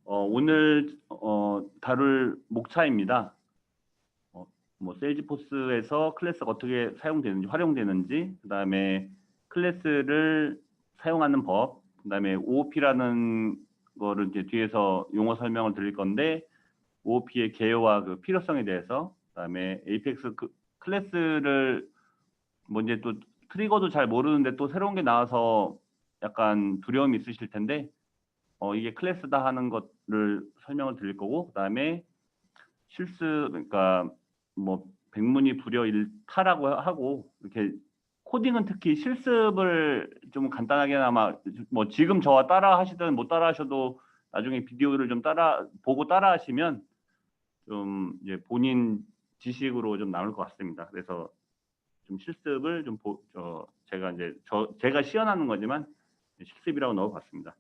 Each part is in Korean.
오늘 다룰 목차입니다. 세일즈포스에서 클래스가 어떻게 사용되는지, 활용되는지, 그다음에 클래스를 사용하는 법, 그다음에 OOP라는 거를 이제 뒤에서 용어 설명을 드릴 건데, OOP의 개요와 그 필요성에 대해서, 그다음에 에이펙스 클래스를 이제 또 트리거도 잘 모르는데 또 새로운 게 나와서 약간 두려움이 있으실 텐데, 이게 클래스다 하는 것을 설명을 드릴 거고, 그다음에 그러니까 뭐 백문이 불여일타라고 하고, 이렇게 코딩은 특히 실습을 좀 간단하게나마 뭐 지금 저와 따라 하시든 못 따라 하셔도 나중에 비디오를 좀 보고 따라 하시면 좀 이제 본인 지식으로 좀 나올 것 같습니다. 그래서 좀 실습을 좀 제가 시연하는 거지만 실습이라고 넣어봤습니다.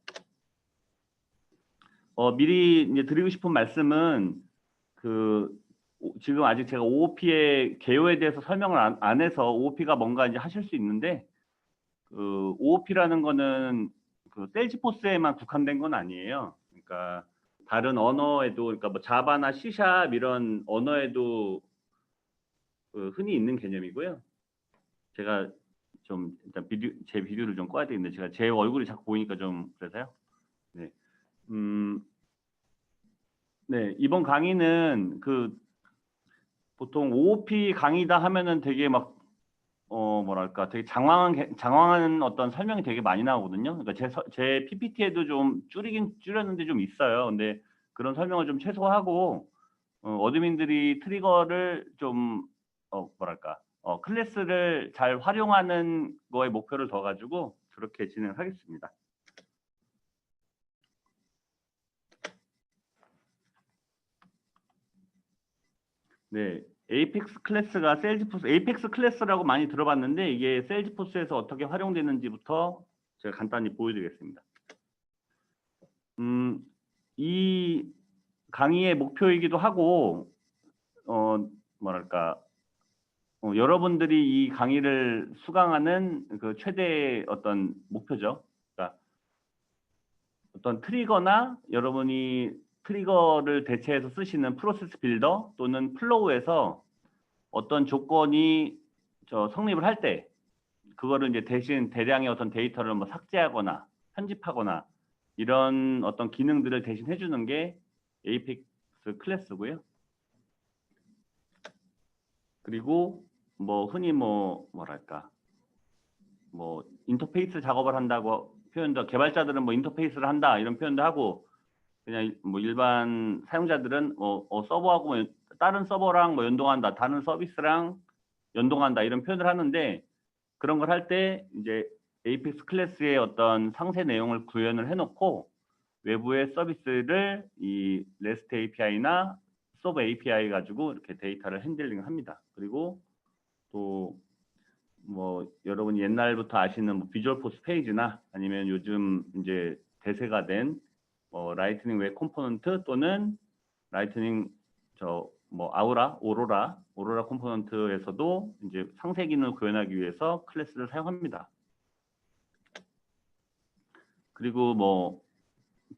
미리 이제 드리고 싶은 말씀은 지금 아직 제가 OOP의 개요에 대해서 설명을 안 해서 OOP가 뭔가 이제 하실 수 있는데, OOP라는 거는 세일즈포스에만 국한된 건 아니에요. 그러니까 다른 언어에도, 그러니까 뭐 자바나 C# 이런 언어에도 흔히 있는 개념이고요. 제가 좀 일단 제 비디오를 좀 꺼야 되는데, 제가 제 얼굴이 자꾸 보이니까 좀 그래서요. 네. 네, 이번 강의는 보통 OOP 강의다 하면은 되게 막 뭐랄까 되게 장황한 어떤 설명이 되게 많이 나오거든요. 그러니까 제 PPT에도 좀 줄였는데 좀 있어요. 근데 그런 설명을 좀 최소화하고 어드민들이 트리거를 좀 뭐랄까 클래스를 잘 활용하는 거에 목표를 둬 가지고 그렇게 진행하겠습니다. 네, 에이펙스 클래스라고 많이 들어봤는데, 이게 세일즈포스에서 어떻게 활용되는지부터 제가 간단히 보여드리겠습니다. 이 강의의 목표이기도 하고, 뭐랄까, 여러분들이 이 강의를 수강하는 그 최대의 어떤 목표죠. 그러니까 어떤 트리거나 여러분이 트리거를 대체해서 쓰시는 프로세스 빌더 또는 플로우에서 어떤 조건이 성립을 할 때 그거를 이제 대신 대량의 어떤 데이터를 뭐 삭제하거나 편집하거나 이런 어떤 기능들을 대신 해주는 게 에이펙스 클래스고요. 그리고 뭐 흔히 뭐랄까 뭐 인터페이스 작업을 한다고 표현도, 개발자들은 뭐 인터페이스를 한다 이런 표현도 하고, 그냥 뭐 일반 사용자들은 서버하고 뭐 다른 서버랑 뭐 연동한다, 다른 서비스랑 연동한다 이런 표현을 하는데, 그런 걸 할 때 이제 에이펙스 클래스의 어떤 상세 내용을 구현을 해놓고 외부의 서비스를 이 REST API나 서브 API 가지고 이렇게 데이터를 핸들링 합니다. 그리고 또 뭐 여러분이 옛날부터 아시는 뭐 비주얼 포스 페이지나 아니면 요즘 이제 대세가 된 라이트닝 웹 컴포넌트 또는 라이트닝 오로라 컴포넌트에서도 이제 상세 기능을 구현하기 위해서 클래스를 사용합니다. 그리고 뭐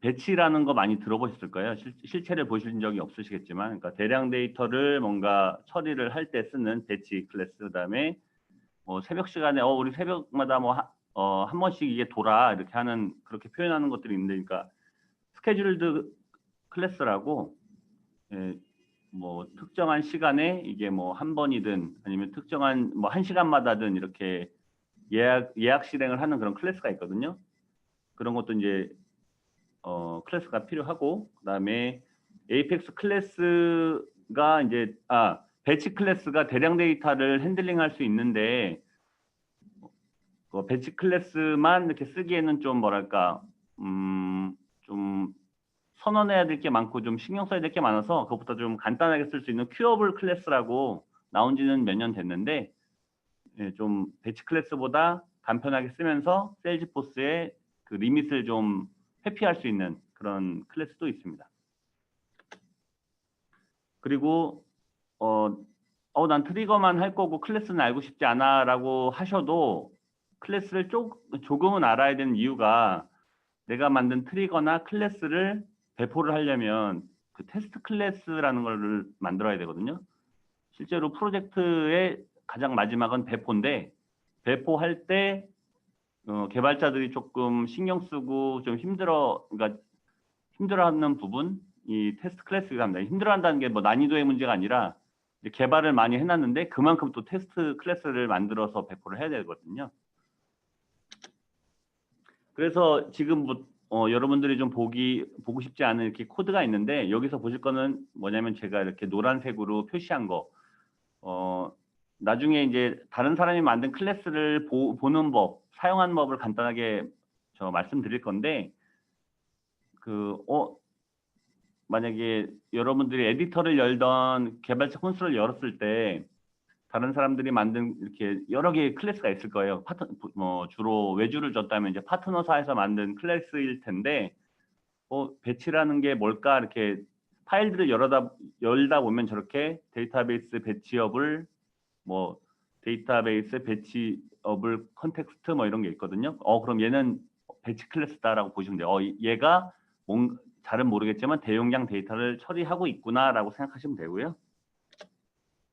배치라는 거 많이 들어보셨을 거예요. 실체를 보신 적이 없으시겠지만, 그러니까 대량 데이터를 뭔가 처리를 할 때 쓰는 배치 클래스, 그다음에 새벽 시간에 우리 새벽마다 한 번씩 이게 돌아 이렇게 하는, 그렇게 표현하는 것들이 있는데, 그러니까 스케줄드 클래스라고, 뭐 특정한 시간에 이게 뭐 한 번이든 아니면 특정한 뭐 한 시간마다든 이렇게 예약 실행을 하는 그런 클래스가 있거든요. 그런 것도 이제 클래스가 필요하고, 그다음에 에이펙스 클래스가 이제 배치 클래스가 대량 데이터를 핸들링할 수 있는데, 배치 클래스만 이렇게 쓰기에는 좀 뭐랄까 좀 선언해야 될 게 많고 좀 신경 써야 될 게 많아서 그것보다 좀 간단하게 쓸 수 있는 큐어블 클래스라고 나온 지는 몇 년 됐는데, 좀 배치 클래스보다 간편하게 쓰면서 세일즈포스의 그 리밋을 좀 회피할 수 있는 그런 클래스도 있습니다. 그리고 난 트리거만 할 거고 클래스는 알고 싶지 않아 라고 하셔도, 클래스를 조금은 알아야 되는 이유가, 내가 만든 트리거나 클래스를 배포를 하려면 그 테스트 클래스라는 걸 만들어야 되거든요. 실제로 프로젝트의 가장 마지막은 배포인데 배포할 때 개발자들이 조금 신경 쓰고 좀 그러니까 힘들어하는 부분 이 테스트 클래스가 합니다. 힘들어한다는 게 뭐 난이도의 문제가 아니라 이제 개발을 많이 해놨는데 그만큼 또 테스트 클래스를 만들어서 배포를 해야 되거든요. 그래서 지금 여러분들이 좀 보고 싶지 않은 이렇게 코드가 있는데 여기서 보실 거는 뭐냐면 제가 이렇게 노란색으로 표시한 거 나중에 이제 다른 사람이 만든 클래스를 보는 법, 사용하는 법을 간단하게 말씀드릴 건데 만약에 여러분들이 에디터를 열던 개발자 콘솔을 열었을 때 다른 사람들이 만든 이렇게 여러 개의 클래스가 있을 거예요. 주로 외주를 줬다면 이제 파트너사에서 만든 클래스일 텐데 배치라는 게 뭘까 이렇게 파일들을 열다 보면 저렇게 데이터베이스 배치업을 데이터베이스 배치업을 컨텍스트 이런 게 있거든요. 그럼 얘는 배치 클래스다라고 보시면 돼요. 얘가 잘은 모르겠지만 대용량 데이터를 처리하고 있구나라고 생각하시면 되고요.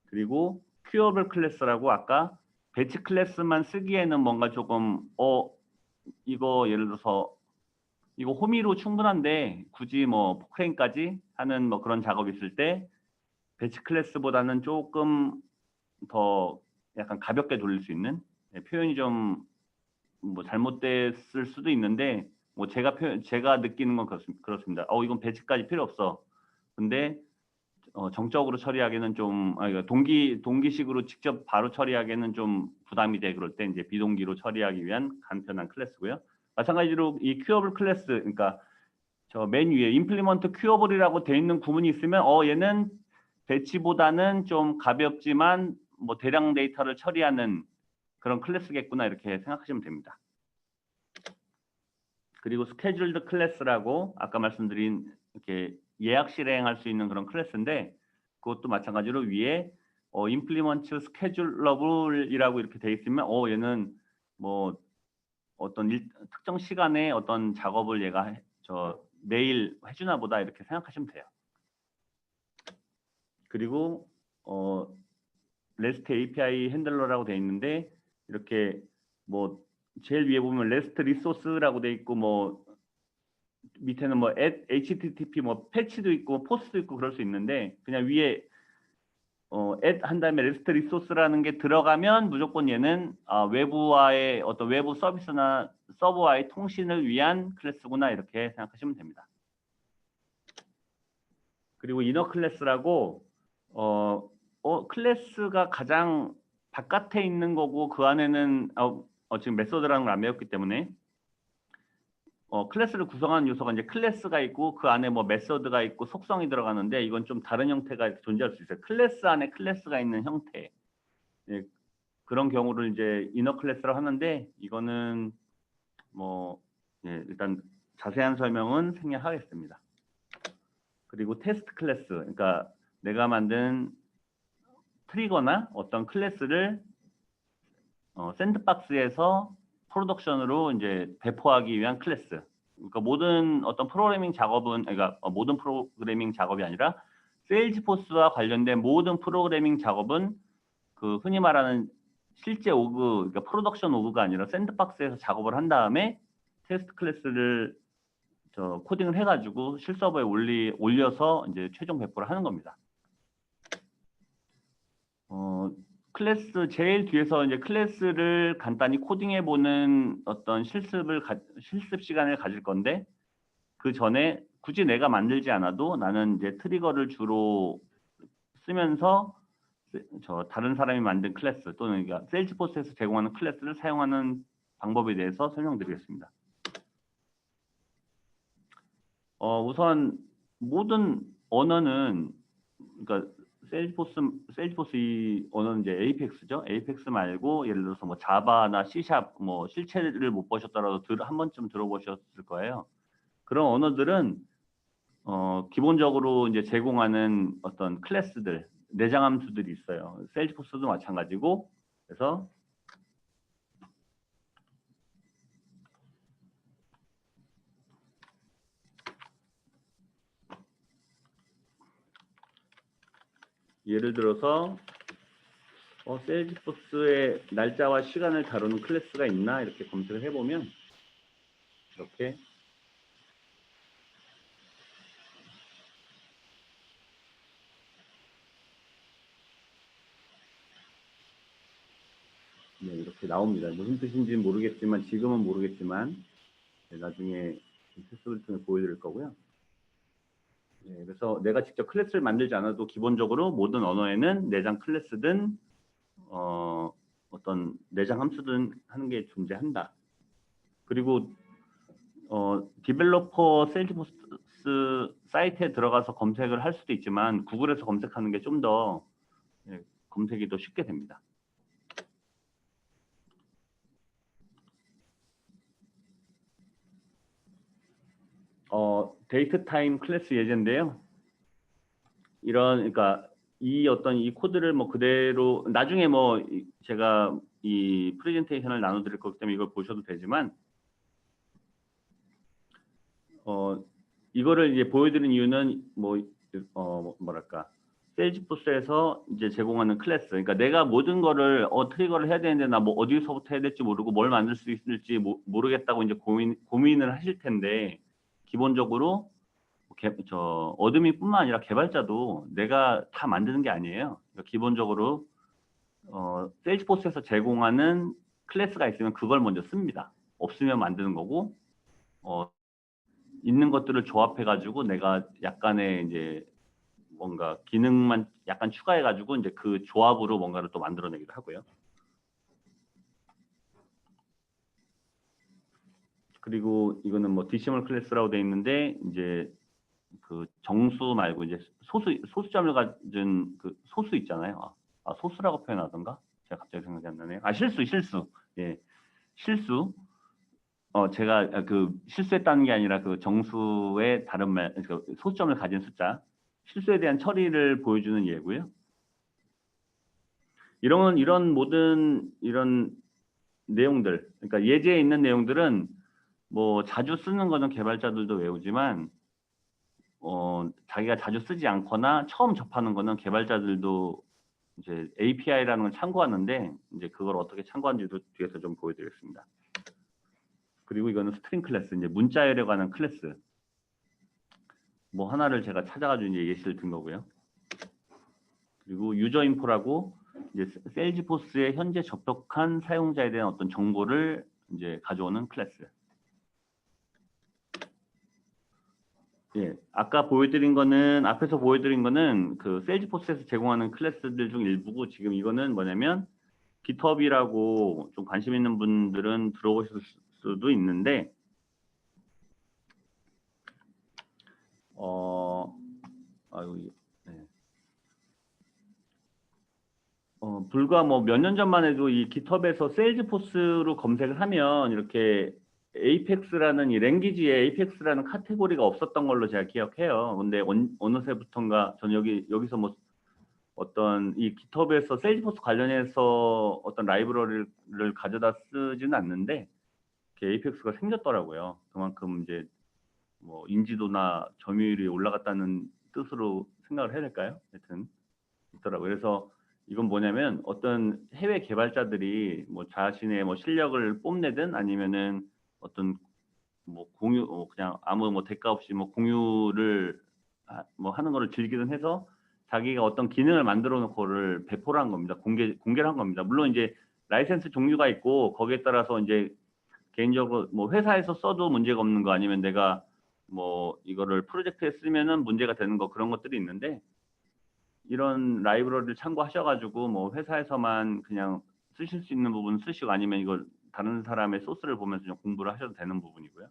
그리고 큐어블 클래스라고 아까 배치 클래스만 쓰기에는 뭔가 조금 이거 예를 들어서 이거 호미로 충분한데 굳이 포크레인까지 하는 그런 작업이 있을 때 배치 클래스보다는 조금 더 약간 가볍게 돌릴 수 있는 표현이 좀 잘못됐을 수도 있는데 제가 느끼는 건 그렇습니다. 이건 배치까지 필요 없어. 근데 정적으로 처리하기는 좀 동기식으로 직접 바로 처리하기에는 좀 부담이 돼. 그럴 때 이제 비동기로 처리하기 위한 간편한 클래스고요. 마찬가지로 이 큐어블 클래스, 그러니까 저 맨 위에 임플리먼트 큐어블이라고 돼 있는 구문이 있으면 얘는 배치보다는 좀 가볍지만 대량 데이터를 처리하는 그런 클래스겠구나 이렇게 생각하시면 됩니다. 그리고 스케줄드 클래스라고 아까 말씀드린 이렇게 예약 실행할 수 있는 그런 클래스인데 그것도 마찬가지로 위에 implement schedulable이라고 이렇게 돼 있으면 얘는 어떤 특정 시간에 어떤 작업을 얘가 매일 해주나 보다 이렇게 생각하시면 돼요. 그리고 REST API 핸들러라고 돼 있는데 이렇게 제일 위에 보면 REST 리소스라고 돼 있고 밑에는 HTTP 패치도 있고 포스도 있고 그럴 수 있는데 그냥 위에 add 한 다음에 REST 리소스라는 게 들어가면 무조건 얘는 외부와의 어떤 외부 서비스나 서버와의 통신을 위한 클래스구나 이렇게 생각하시면 됩니다. 그리고 이너 클래스라고 클래스가 가장 바깥에 있는 거고 그 안에는 지금 메소드라는 걸 안 배웠기 때문에 클래스를 구성하는 요소가 이제 클래스가 있고 그 안에 메소드가 있고 속성이 들어가는데 이건 좀 다른 형태가 존재할 수 있어요. 클래스 안에 클래스가 있는 형태. 예, 그런 경우를 이제 이너 클래스라고 하는데 이거는 일단 자세한 설명은 생략하겠습니다. 그리고 테스트 클래스, 그러니까 내가 만든 트리거나 어떤 클래스를 샌드박스에서 프로덕션으로 이제 배포하기 위한 클래스. 그러니까 모든 어떤 프로그래밍 작업은 모든 프로그래밍 작업이 아니라 세일즈포스와 관련된 모든 프로그래밍 작업은 그 흔히 말하는 실제 오그, 그러니까 프로덕션 오그가 아니라 샌드박스에서 작업을 한 다음에 테스트 클래스를 코딩을 해가지고 실서버에 올려서 이제 최종 배포를 하는 겁니다. 클래스 제일 뒤에서 이제 클래스를 간단히 코딩해 보는 어떤 실습 시간을 가질 건데 그 전에 굳이 내가 만들지 않아도 나는 이제 트리거를 주로 쓰면서 다른 사람이 만든 클래스 또는 그러니까 세일즈포스에서 제공하는 클래스를 사용하는 방법에 대해서 설명드리겠습니다. 우선 모든 언어는 그러니까 세일즈포스 이 언어는 이제 에이펙스죠. 에이펙스 말고 예를 들어서 자바나 C샵 실체를 못 보셨더라도 한 번쯤 들어보셨을 거예요. 그런 언어들은 기본적으로 이제 제공하는 어떤 클래스들, 내장 함수들이 있어요. 세일즈포스도 마찬가지고 그래서 예를 들어서 세일즈포스의 날짜와 시간을 다루는 클래스가 있나 이렇게 검색을 해보면 이렇게 네, 이렇게 나옵니다. 무슨 뜻인지는 모르겠지만 지금은 모르겠지만 나중에 테스트를 통해 보여드릴 거고요. 네, 그래서 내가 직접 클래스를 만들지 않아도 기본적으로 모든 언어에는 내장 클래스든 어떤 내장 함수든 하는 게 존재한다. 그리고 디벨로퍼 세일즈포스 사이트에 들어가서 검색을 할 수도 있지만 구글에서 검색하는 게 좀 더 검색이 더 쉽게 됩니다. 데이트 타임 클래스 예제인데요. 그러니까 이 코드를 뭐 그대로 나중에 뭐 제가 이 프레젠테이션을 나눠드릴 거기 때문에 이걸 보셔도 되지만 이거를 이제 보여드리는 이유는 뭐랄까 세일즈포스에서 이제 제공하는 클래스, 그러니까 내가 모든 거를 트리거를 해야 되는데 나 뭐 어디서부터 해야 될지 모르고 뭘 만들 수 있을지 모르겠다고 이제 고민을 하실 텐데 기본적으로 어드민뿐만 아니라 개발자도 내가 다 만드는 게 아니에요. 그러니까 기본적으로 세일즈포스에서 제공하는 클래스가 있으면 그걸 먼저 씁니다. 없으면 만드는 거고 있는 것들을 조합해 가지고 내가 약간의 이제 뭔가 기능만 약간 추가해 가지고 이제 그 조합으로 뭔가를 또 만들어내기도 하고요. 그리고 이거는 뭐 디시멀 클래스라고 돼 있는데 이제 그 정수 말고 이제 소수점을 가진 그 소수 있잖아요. 소수라고 표현하던가? 제가 갑자기 생각이 안 나네요. 실수. 예. 실수. 제가 그 실수했다는 게 아니라 그 정수의 다른 말, 그 소수점을 가진 숫자. 실수에 대한 처리를 보여주는 예고요. 이런 모든 이런 내용들, 그러니까 예제에 있는 내용들은 뭐 자주 쓰는 거는 개발자들도 외우지만 자기가 자주 쓰지 않거나 처음 접하는 거는 개발자들도 이제 API라는 걸 참고하는데 이제 그걸 어떻게 참고하는지도 뒤에서 좀 보여드리겠습니다. 그리고 이거는 스트링 클래스, 이제 문자열에 관한 클래스. 뭐 하나를 제가 찾아가지고 이제 예시를 든 거고요. 그리고 유저 인포라고 이제 세일즈포스에 현재 접속한 사용자에 대한 어떤 정보를 이제 가져오는 클래스. 예, 앞에서 보여드린 거는 그 세일즈포스에서 제공하는 클래스들 중 일부고 지금 이거는 뭐냐면 GitHub이라고 좀 관심 있는 분들은 들어보실 수도 있는데 네. 불과 뭐 몇 년 전만 해도 이 GitHub에서 세일즈포스로 검색을 하면 이렇게 에이펙스라는 이 랭귀지에 에이펙스라는 카테고리가 없었던 걸로 제가 기억해요. 근데 어느새부턴가 저는 여기서 뭐 어떤 이 GitHub에서 세일즈포스 관련해서 어떤 라이브러리를 가져다 쓰지는 않는데 에이펙스가 생겼더라고요. 그만큼 이제 뭐 인지도나 점유율이 올라갔다는 뜻으로 생각을 해야 될까요? 하여튼 있더라고요. 그래서 이건 뭐냐면 어떤 해외 개발자들이 뭐 자신의 뭐 실력을 뽐내든 아니면은 어떤 뭐 그냥 아무 뭐 대가 없이 뭐 공유를 뭐 하는 거를 즐기든 해서 자기가 어떤 기능을 만들어 놓고를 배포를 한 겁니다. 공개를 한 겁니다. 물론 이제 라이센스 종류가 있고 거기에 따라서 이제 개인적으로 뭐 회사에서 써도 문제가 없는 거 아니면 내가 뭐 이거를 프로젝트에 쓰면은 문제가 되는 거 그런 것들이 있는데 이런 라이브러리를 참고하셔가지고 뭐 회사에서만 그냥 쓰실 수 있는 부분 쓰시고 아니면 이걸 다른 사람의 소스를 보면서 좀 공부를 하셔도 되는 부분이고요.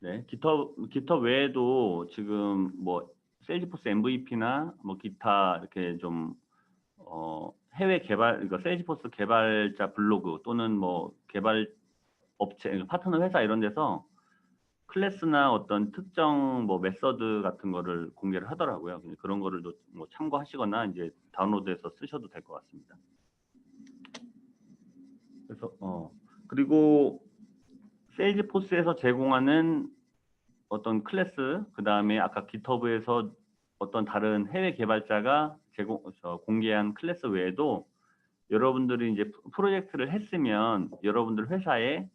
네, GitHub 외에도 지금 뭐 세일즈포스 MVP나 뭐 기타 이렇게 좀 해외 개발, 그러니까 세일즈포스 개발자 블로그 또는 뭐 개발 업체, 파트너 회사 이런 데서 클래스나 어떤 특정 뭐 메서드 같은 거를 공개를 하더라고요. 그런 거를 뭐 참고하시거나 이제 다운로드해서 쓰셔도 될 것 같습니다. 그래서 그리고 세일즈포스에서 제공하는 어떤 클래스, 그 다음에 아까 GitHub에서 어떤 다른 해외 개발자가 공개한 클래스 외에도 여러분들이 이제 프로젝트를 했으면 여러분들 회사에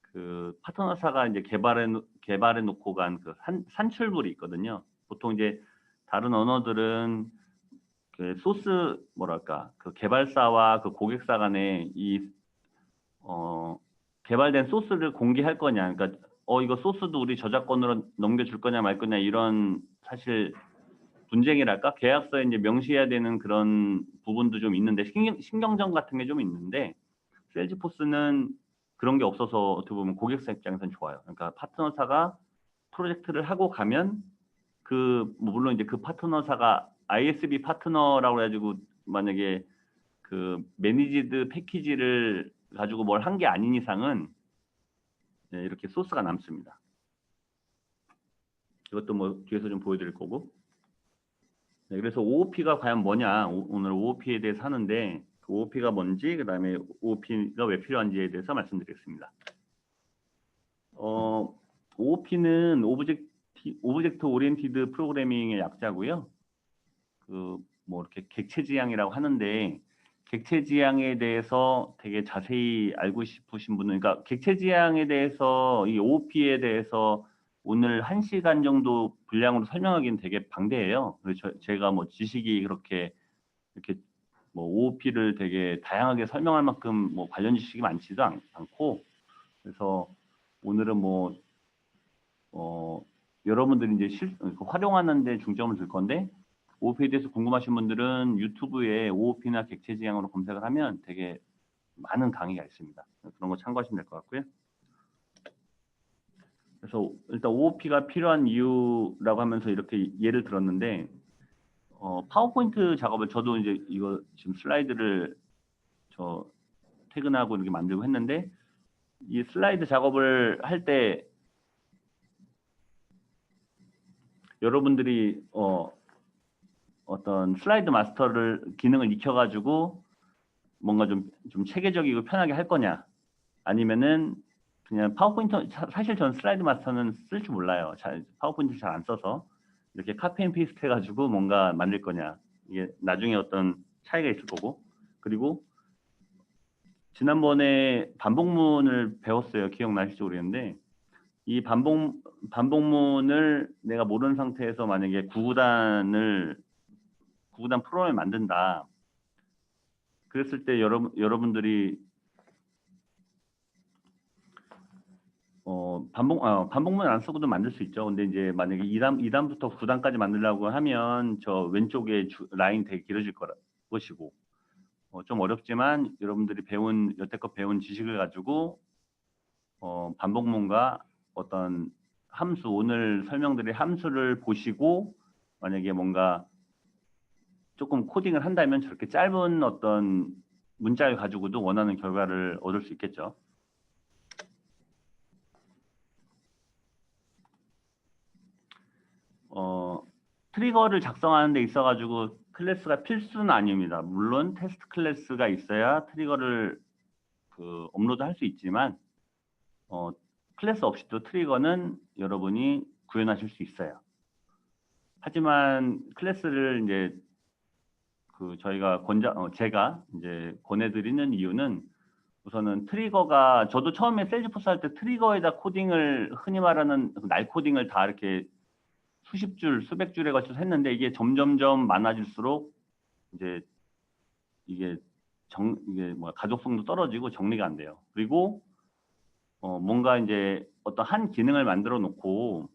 그 파트너사가 이제 개발해 놓고 간 그 산출물이 있거든요. 보통 이제 다른 언어들은 그 소스 뭐랄까 그 개발사와 그 고객사 간에 개발된 소스를 공개할 거냐, 그러니까 이거 소스도 우리 저작권으로 넘겨줄 거냐 말 거냐 이런 사실 분쟁이랄까 계약서에 이제 명시해야 되는 그런 부분도 좀 있는데 신경전 같은 게 좀 있는데 세일즈포스는 그런 게 없어서 어떻게 보면 고객사 입장에서는 좋아요. 그러니까 파트너사가 프로젝트를 하고 가면 물론 이제 그 파트너사가 ISV 파트너라고 해가지고 만약에 그 매니지드 패키지를 가지고 뭘 한 게 아닌 이상은 네, 이렇게 소스가 남습니다. 이것도 뭐 뒤에서 좀 보여드릴 거고. 네, 그래서 OOP가 과연 뭐냐, 오늘 OOP에 대해서 하는데 그 OOP가 뭔지, 그 다음에 OOP가 왜 필요한지에 대해서 말씀드리겠습니다. OOP는 오브젝트 오리엔티드 프로그래밍의 약자고요. 뭐 이렇게 객체지향이라고 하는데 객체지향에 대해서 되게 자세히 알고 싶으신 분은, 그러니까 객체지향에 대해서 이 OOP에 대해서 오늘 1시간 정도 분량으로 설명하기는 되게 방대해요. 그래서 제가 뭐 지식이 그렇게 이렇게 뭐 OOP를 되게 다양하게 설명할 만큼 뭐 관련 지식이 많지도 않고, 그래서 오늘은 뭐 여러분들이 이제 활용하는 데 중점을 둘 건데, OOP에 대해서 궁금하신 분들은 유튜브에 OOP나 객체지향으로 검색을 하면 되게 많은 강의가 있습니다. 그런 거 참고하시면 될 것 같고요. 그래서 일단 OOP가 필요한 이유라고 하면서 이렇게 예를 들었는데, 파워포인트 작업을 저도 이제 이거 지금 슬라이드를 퇴근하고 이렇게 만들고 했는데, 이 슬라이드 작업을 할 때 여러분들이 어떤 슬라이드 마스터를 기능을 익혀가지고 뭔가 좀 체계적이고 편하게 할 거냐, 아니면은 그냥 파워포인트, 사실 전 슬라이드 마스터는 쓸 줄 몰라요. 파워포인트를 잘 안 써서 이렇게 카피 앤 페이스트 해가지고 뭔가 만들 거냐, 이게 나중에 어떤 차이가 있을 거고. 그리고 지난번에 반복문을 배웠어요. 기억나실지 모르겠는데, 이 반복문을 내가 모르는 상태에서 만약에 구구단 프로그램을 만든다. 그랬을 때 여러분들이 반복문 안 쓰고도 만들 수 있죠. 근데 이제 만약에 2단부터 9단까지 만들려고 하면 저 왼쪽에 라인 되게 길어질 것이고, 좀 어렵지만 여러분들이 여태껏 배운 지식을 가지고 반복문과 어떤 함수, 오늘 설명드릴 함수를 보시고 만약에 뭔가 조금 코딩을 한다면 저렇게 짧은 어떤 문자를 가지고도 원하는 결과를 얻을 수 있겠죠. 트리거를 작성하는 데 있어가지고 클래스가 필수는 아닙니다. 물론 테스트 클래스가 있어야 트리거를 업로드할 수 있지만 클래스 없이도 트리거는 여러분이 구현하실 수 있어요. 하지만 클래스를 이제 제가 이제 권해드리는 이유는, 우선은 트리거가, 저도 처음에 세일즈포스 할 때 트리거에다 코딩을, 흔히 말하는 날 코딩을 다 이렇게 수십 줄, 수백 줄에 걸쳐서 했는데, 이게 점점점 많아질수록 이제 이게 가독성도 떨어지고 정리가 안 돼요. 그리고 뭔가 이제 어떤 한 기능을 만들어 놓고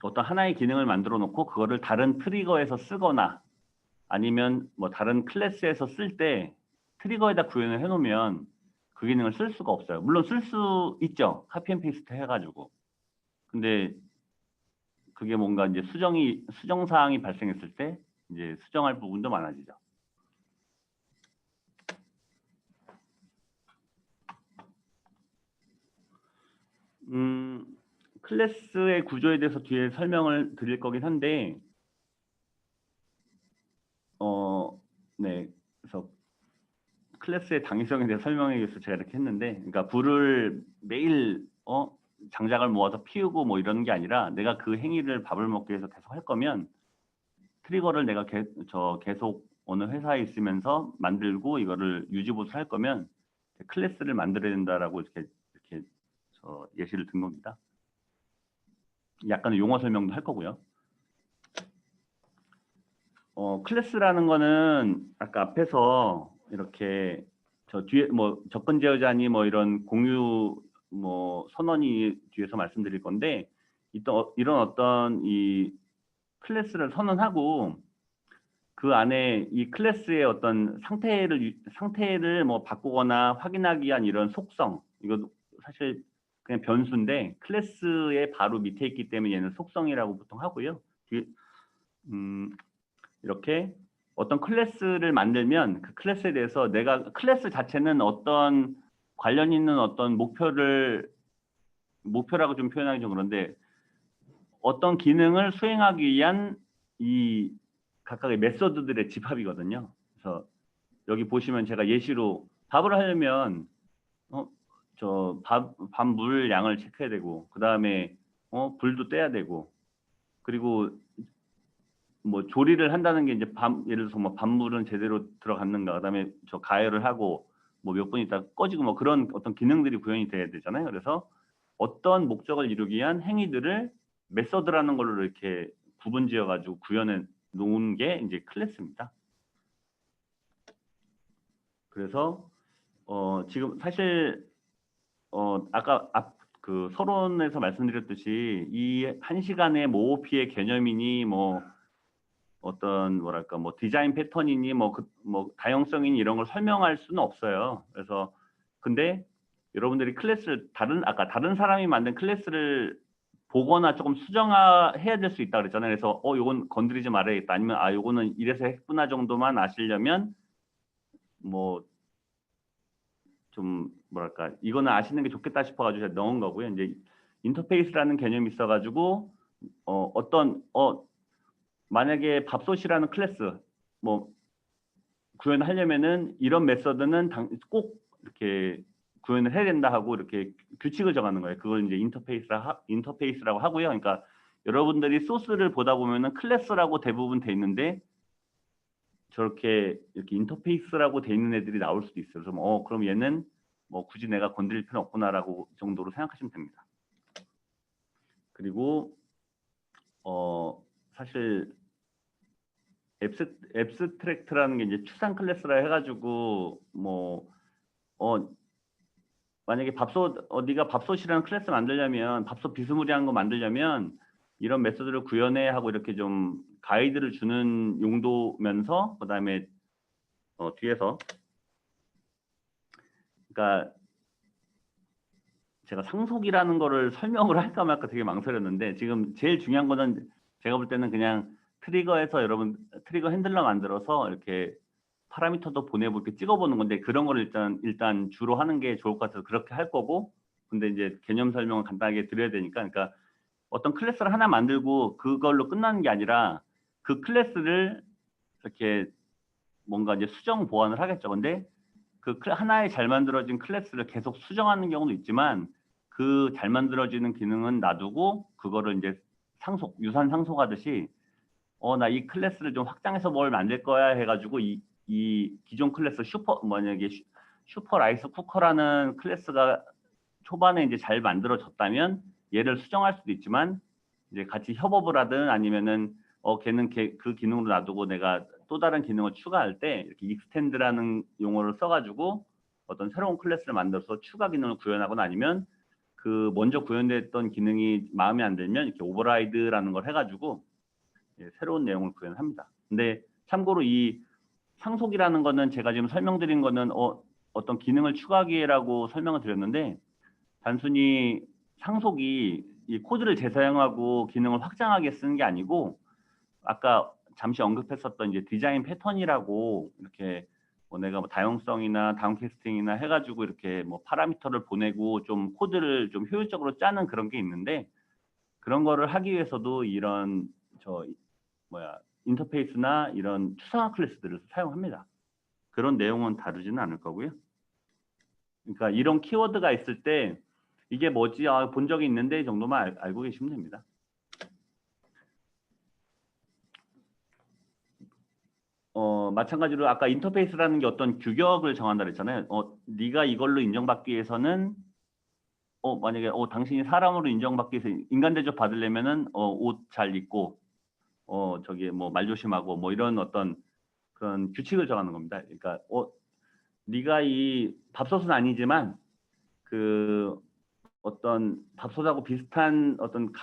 어떤 하나의 기능을 만들어 놓고 그거를 다른 트리거에서 쓰거나 아니면 뭐 다른 클래스에서 쓸 때 트리거에다 구현을 해 놓으면 그 기능을 쓸 수가 없어요. 물론 쓸 수 있죠. 카피 앤 페이스트 해가지고. 근데 그게 뭔가 이제 수정 사항이 발생했을 때 이제 수정할 부분도 많아지죠. 클래스의 구조에 대해서 뒤에 설명을 드릴 거긴 한데, 네. 그래서 클래스의 당위성에 대해 설명하기 위해서 제가 이렇게 했는데, 그러니까 불을 매일 장작을 모아서 피우고 뭐 이런 게 아니라 내가 그 행위를 밥을 먹기 위해서 계속 할 거면 트리거를 내가 계속 어느 회사에 있으면서 만들고 이거를 유지보수 할 거면 클래스를 만들어야 된다라고 이렇게 예시를 든 겁니다. 약간의 용어 설명도 할 거고요. 클래스라는 거는 아까 앞에서 이렇게 저 뒤에 뭐 접근 제어자니 뭐 이런 공유 뭐 선언이 뒤에서 말씀드릴 건데, 이런 어떤 이 클래스를 선언하고 그 안에 이 클래스의 어떤 상태를 뭐 바꾸거나 확인하기 위한 이런 속성, 이거 사실 그냥 변수인데 클래스의 바로 밑에 있기 때문에 얘는 속성이라고 보통 하고요. 이렇게 어떤 클래스를 만들면 그 클래스에 대해서 내가 클래스 자체는 어떤 관련 있는 어떤 목표라고 좀 표현하기 좀 그런데, 어떤 기능을 수행하기 위한 이 각각의 메소드들의 집합이거든요. 그래서 여기 보시면 제가 예시로 밥을 하려면 밥 물 양을 체크해야 되고, 그 다음에 불도 떼야 되고, 그리고 뭐 조리를 한다는 게 이제 예를 들어서 뭐 밥물은 제대로 들어갔는가, 그다음에 저 가열을 하고 뭐 몇 분 있다 꺼지고 뭐 그런 어떤 기능들이 구현이 돼야 되잖아요. 그래서 어떤 목적을 이루기 위한 행위들을 메서드라는 걸로 이렇게 구분지어 가지고 구현해 놓은 게 이제 클래스입니다. 그래서 지금 사실 아까 그 서론에서 말씀드렸듯이 이 1시간의 뭐 OOP의 개념이니 뭐 어떤 뭐랄까 뭐 디자인 패턴이니 뭐 다양성이니 이런 걸 설명할 수는 없어요. 그래서 근데 여러분들이 아까 다른 사람이 만든 클래스를 보거나 조금 수정해야 될 수 있다 그랬잖아요. 그래서 요건 건드리지 말아야겠다. 아니면 요거는 이래서 했구나 정도만 아시려면 뭐 좀 뭐랄까 이거는 아시는 게 좋겠다 싶어가지고 제가 넣은 거고요. 이제 인터페이스라는 개념이 있어가지고 만약에 밥솥이라는 클래스 뭐 구현하려면은 이런 메서드는 꼭 이렇게 구현을 해야 된다 하고 이렇게 규칙을 정하는 거예요. 그걸 이제 인터페이스라고 하고요. 그러니까 여러분들이 소스를 보다 보면은 클래스라고 대부분 돼 있는데 저렇게 이렇게 인터페이스라고 돼 있는 애들이 나올 수도 있어요. 그래서 그럼 얘는 뭐 굳이 내가 건드릴 필요 없구나라고 정도로 생각하시면 됩니다. 그리고 사실 앱스트랙트라는 게 이제 추상 클래스라 해가지고 뭐 만약에 네가 밥솥이라는 클래스 만들려면 밥솥 비스무리한 거 만들려면 이런 메소드를 구현해 하고 이렇게 좀 가이드를 주는 용도면서 그다음에 뒤에서 그러니까 제가 상속이라는 거를 설명을 할까 말까 되게 망설였는데 지금 제일 중요한 거는 제가 볼 때는 그냥 트리거에서 여러분 트리거 핸들러 만들어서 이렇게 파라미터도 보내고 이렇게 찍어보는 건데 그런 거를 일단 주로 하는 게 좋을 것 같아서 그렇게 할 거고, 근데 이제 개념 설명을 간단하게 드려야 되니까 그러니까 어떤 클래스를 하나 만들고 그걸로 끝나는 게 아니라 그 클래스를 이렇게 뭔가 이제 수정 보완을 하겠죠. 근데 그 하나의 잘 만들어진 클래스를 계속 수정하는 경우도 있지만 그 잘 만들어지는 기능은 놔두고 그거를 이제 유산 상속하듯이 나 이 클래스를 좀 확장해서 뭘 만들 거야 해가지고 이 기존 클래스 만약에 슈퍼 라이스 쿠커라는 클래스가 초반에 이제 잘 만들어졌다면 얘를 수정할 수도 있지만 이제 같이 협업을 하든 아니면은 걔는 그 기능으로 놔두고 내가 또 다른 기능을 추가할 때 이렇게 익스텐드라는 용어를 써가지고 어떤 새로운 클래스를 만들어서 추가 기능을 구현하거나 아니면 그 먼저 구현됐던 기능이 마음에 안 들면 이렇게 오버라이드라는 걸 해가지고 새로운 내용을 구현합니다. 근데 참고로 이 상속이라는 거는 제가 지금 설명드린 거는 어떤 기능을 추가하기라고 설명을 드렸는데 단순히 상속이 이 코드를 재사용하고 기능을 확장하게 쓰는 게 아니고 아까 잠시 언급했었던 이제 디자인 패턴이라고 이렇게 내가 뭐 다용성이나 다운캐스팅이나 해가지고 이렇게 뭐 파라미터를 보내고 좀 코드를 좀 효율적으로 짜는 그런 게 있는데 그런 거를 하기 위해서도 이런 인터페이스나 이런 추상화 클래스들을 사용합니다. 그런 내용은 다루지는 않을 거고요. 그러니까 이런 키워드가 있을 때 이게 뭐지? 아, 본 적이 있는데 정도만 알고 계시면 됩니다. 마찬가지로 아까 인터페이스라는 게 어떤 규격을 정한다 그랬잖아요. 네가 이걸로 인정받기 위해서는 만약에 당신이 사람으로 인정받기 위해서 인간 대접 받으려면은 옷 잘 입고 저기 뭐 말 조심하고 뭐 이런 어떤 그런 규칙을 정하는 겁니다. 그러니까 네가 이 밥솥은 아니지만 그 어떤 밥솥하고 비슷한 어떤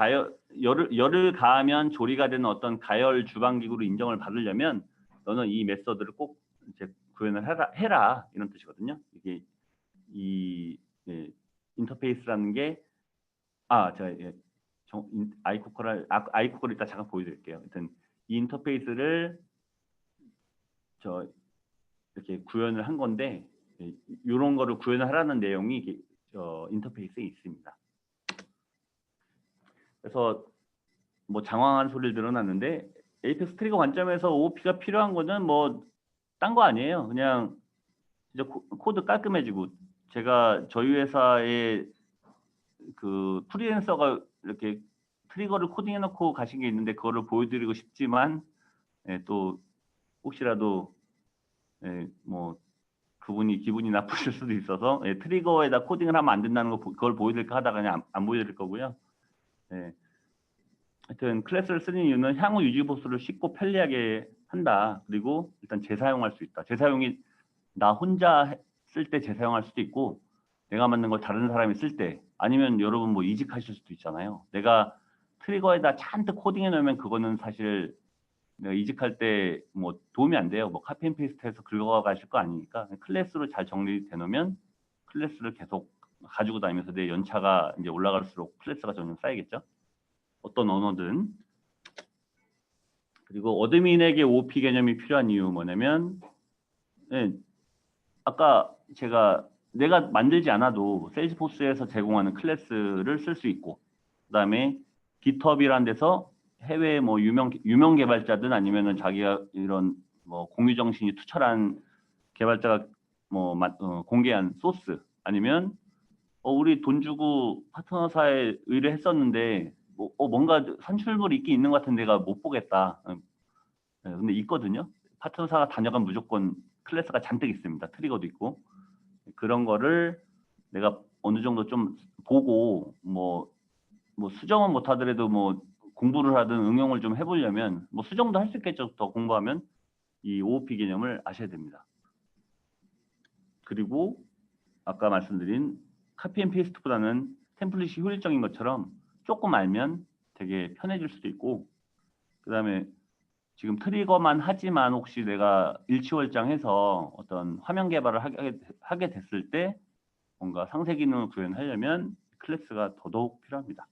열을 가하면 조리가 되는 어떤 가열 주방기구로 인정을 받으려면 너는 이 메서드를 꼭 이제 구현을 해라 이런 뜻이거든요. 이게 이 인터페이스라는 게 제가 아이쿠커를 이따 잠깐 보여드릴게요. 하여튼 이 인터페이스를 이렇게 구현을 한 건데 이런 거를 구현을 하라는 내용이 인터페이스에 있습니다. 그래서 뭐 장황한 소리를 늘어났는데 에이펙스 트리거 관점에서 OOP가 필요한 거는 뭐 딴 거 아니에요. 그냥 이제 코드 깔끔해지고 제가 저희 회사에 그 프리랜서가 이렇게 트리거를 코딩해놓고 가신 게 있는데 그거를 보여드리고 싶지만 또 혹시라도 뭐 그분이 기분이 나쁘실 수도 있어서 트리거에다 코딩을 하면 안 된다는 거 그걸 보여드릴까 하다가 그냥 안 보여드릴 거고요. 하여튼 클래스를 쓰는 이유는 향후 유지 보수를 쉽고 편리하게 한다. 그리고 일단 재사용할 수 있다. 재사용이 나 혼자 쓸 때 재사용할 수도 있고 내가 만든 걸 다른 사람이 쓸 때 아니면 여러분 뭐 이직하실 수도 있잖아요. 내가 트리거에다 잔뜩 코딩해 놓으면 그거는 사실 내가 이직할 때 뭐 도움이 안 돼요. 뭐 카피 앤 페이스트해서 긁어가실 거 아니니까 클래스로 잘 정리돼 놓으면 클래스를 계속 가지고 다니면서 내 연차가 이제 올라갈수록 클래스가 점점 쌓이겠죠. 어떤 언어든. 그리고 어드민에게 OOP 개념이 필요한 이유 뭐냐면 아까 제가 내가 만들지 않아도 세일즈포스에서 제공하는 클래스를 쓸 수 있고 그다음에 GitHub이라는 데서 해외 뭐 유명 개발자든 아니면은 자기가 이런 뭐 공유 정신이 투철한 개발자가 뭐 공개한 소스 아니면 우리 돈 주고 파트너사에 의뢰했었는데 뭔가 산출물이 있긴 있는 것 같은데 내가 못 보겠다. 근데 있거든요. 파트너사가 다녀간 무조건 클래스가 잔뜩 있습니다. 트리거도 있고 그런 거를 내가 어느 정도 좀 보고 뭐 수정은 못 하더라도 뭐 공부를 하든 응용을 좀 해보려면 뭐 수정도 할 수 있겠죠. 더 공부하면 이 OOP 개념을 아셔야 됩니다. 그리고 아까 말씀드린 카피 앤 페이스트보다는 템플릿이 효율적인 것처럼 조금 알면 되게 편해질 수도 있고 그 다음에 지금 트리거만 하지만 혹시 내가 일치월장해서 어떤 화면 개발을 하게 됐을 때 뭔가 상세 기능을 구현하려면 클래스가 더더욱 필요합니다.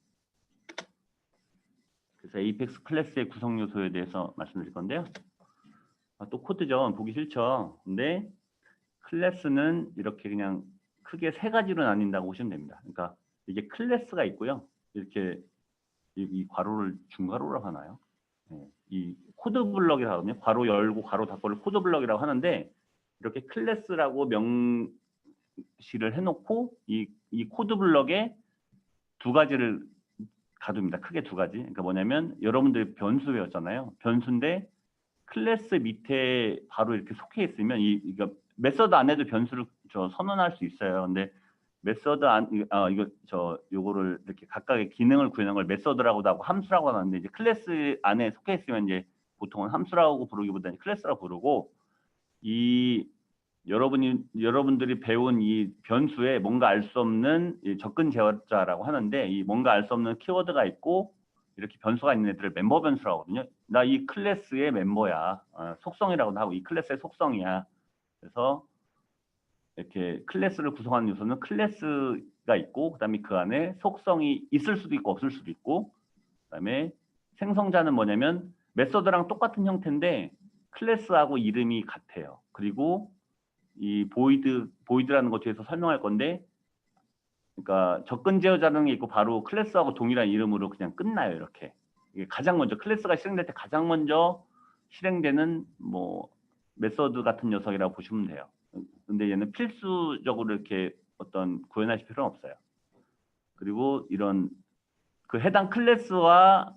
그래서 에이펙스 클래스의 구성 요소에 대해서 말씀드릴 건데요. 또 코드죠. 보기 싫죠. 근데 클래스는 이렇게 그냥 크게 세 가지로 나뉜다고 보시면 됩니다. 그러니까 이게 클래스가 있고요. 이렇게 이 괄호를 중괄호라고 하나요? 이 코드 블럭이라고 하거든요. 괄호 열고 괄호 닫고를 코드 블럭이라고 하는데 이렇게 클래스라고 명시를 해놓고 이 코드 블럭에 두 가지를 가둡니다. 크게 두 가지. 그러니까 뭐냐면 여러분들이 변수 외웠잖아요. 변수인데 클래스 밑에 바로 이렇게 속해 있으면 이거 메서드 안에도 변수를 선언할 수 있어요. 근데 메서드 요거를 이렇게 각각의 기능을 구현한 걸 메서드라고도 하고 함수라고 하는데 이제 클래스 안에 속해 있으면 이제 보통은 함수라고 부르기보다는 클래스라고 부르고 여러분들이 배운 이 변수에 뭔가 알 수 없는 접근 제어자라고 하는데 이 뭔가 알 수 없는 키워드가 있고 이렇게 변수가 있는 애들을 멤버 변수라고 하거든요. 나 이 클래스의 멤버야. 속성이라고도 하고 이 클래스의 속성이야. 그래서 이렇게 클래스를 구성하는 요소는 클래스가 있고 그다음에 그 안에 속성이 있을 수도 있고 없을 수도 있고 그다음에 생성자는 뭐냐면 메서드랑 똑같은 형태인데 클래스하고 이름이 같아요. 그리고 이 보이드라는 것 뒤에서 설명할 건데 그러니까 접근 제어자는 게 있고 바로 클래스하고 동일한 이름으로 그냥 끝나요. 이렇게 이게 가장 먼저 클래스가 실행될 때 가장 먼저 실행되는 뭐 메서드 같은 녀석이라고 보시면 돼요. 근데 얘는 필수적으로 이렇게 어떤 구현하실 필요는 없어요. 그리고 이런 그 해당 클래스와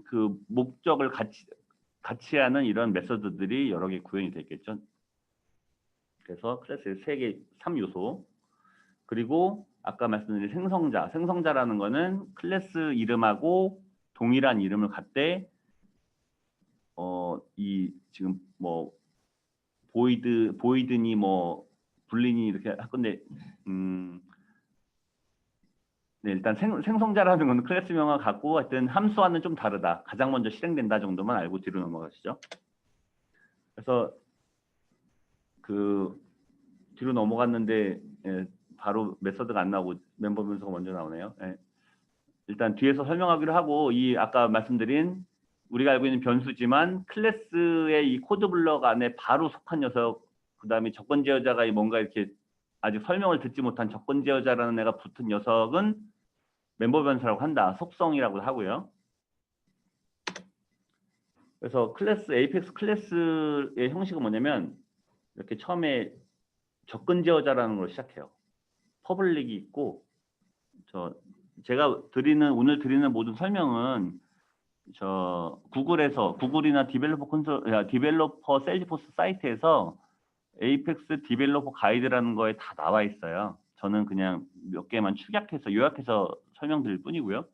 그 목적을 같이 하는 이런 메서드들이 여러 개 구현이 되겠죠. 그래서 클래스의 3요소. 그리고 아까 말씀드린 생성자라는 거는 클래스 이름하고 동일한 이름을 갖되 이 지금 뭐 보이드니 뭐 불린이 이렇게 할 건데 네, 일단 생성자라는 건 클래스명을 갖고 하여튼 함수와는 좀 다르다. 가장 먼저 실행된다 정도만 알고 뒤로 넘어가시죠. 그래서 그 뒤로 넘어갔는데 바로 메서드가 안 나오고 멤버 분석가 먼저 나오네요. 일단 뒤에서 설명하기로 하고 이 아까 말씀드린 우리가 알고 있는 변수지만 클래스의 이 코드 블럭 안에 바로 속한 녀석, 그 다음에 조건 제어자가 뭔가 이렇게 아직 설명을 듣지 못한 조건 제어자라는 애가 붙은 녀석은 멤버 변수라고 한다. 속성이라고 하고요. 그래서 에이펙스 클래스의 형식은 뭐냐면 이렇게 처음에 접근 제어자라는 걸 시작해요. 퍼블릭이 있고 제가 오늘 드리는 모든 설명은 구글이나 디벨로퍼 셀즈포스 사이트에서 에이펙스 디벨로퍼 가이드라는 거에 다 나와 있어요. 저는 그냥 몇 개만 축약해서 요약해서 설명드릴 뿐이고요.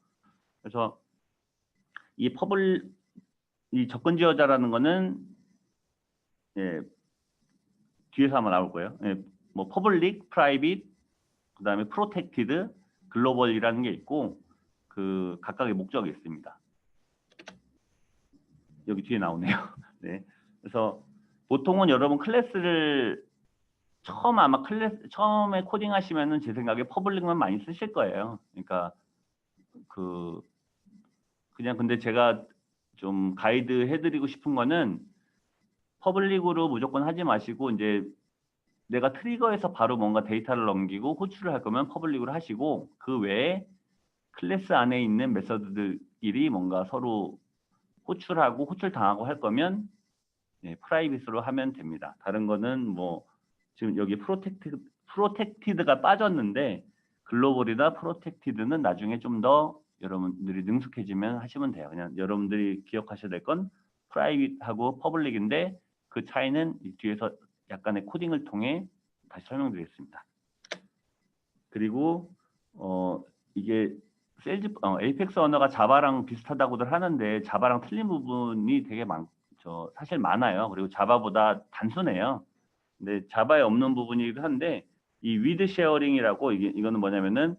그래서 이 접근 지어자라는 거는 뒤에서 아마 나올 거예요. 뭐 퍼블릭, 프라이빗, 그다음에 프로텍티드, 글로벌이라는 게 있고 그 각각의 목적이 있습니다. 여기 뒤에 나오네요. 네. 그래서 보통은 여러분 클래스를 처음에 코딩 하시면은 제 생각에 퍼블릭만 많이 쓰실 거예요. 그러니까 그냥 근데 제가 좀 가이드 해드리고 싶은 거는 퍼블릭으로 무조건 하지 마시고 이제 내가 트리거에서 바로 뭔가 데이터를 넘기고 호출을 할 거면 퍼블릭으로 하시고 그 외에 클래스 안에 있는 메서드들끼리 뭔가 서로 호출하고 호출당하고 할 거면 프라이빗으로 하면 됩니다. 다른 거는 뭐 지금 여기 프로텍티드가 빠졌는데 글로벌이나 프로텍티드는 나중에 좀 더 여러분들이 능숙해지면 하시면 돼요. 그냥 여러분들이 기억하셔야 될 건 프라이빗하고 퍼블릭인데 그 차이는 이 뒤에서 약간의 코딩을 통해 다시 설명드리겠습니다. 그리고 이게 에이펙스 언어가 자바랑 비슷하다고들 하는데 자바랑 틀린 부분이 되게 사실 많아요. 그리고 자바보다 단순해요. 근데 자바에 없는 부분이기도 한데 이 위드 쉐어링이라고 이거는 뭐냐면은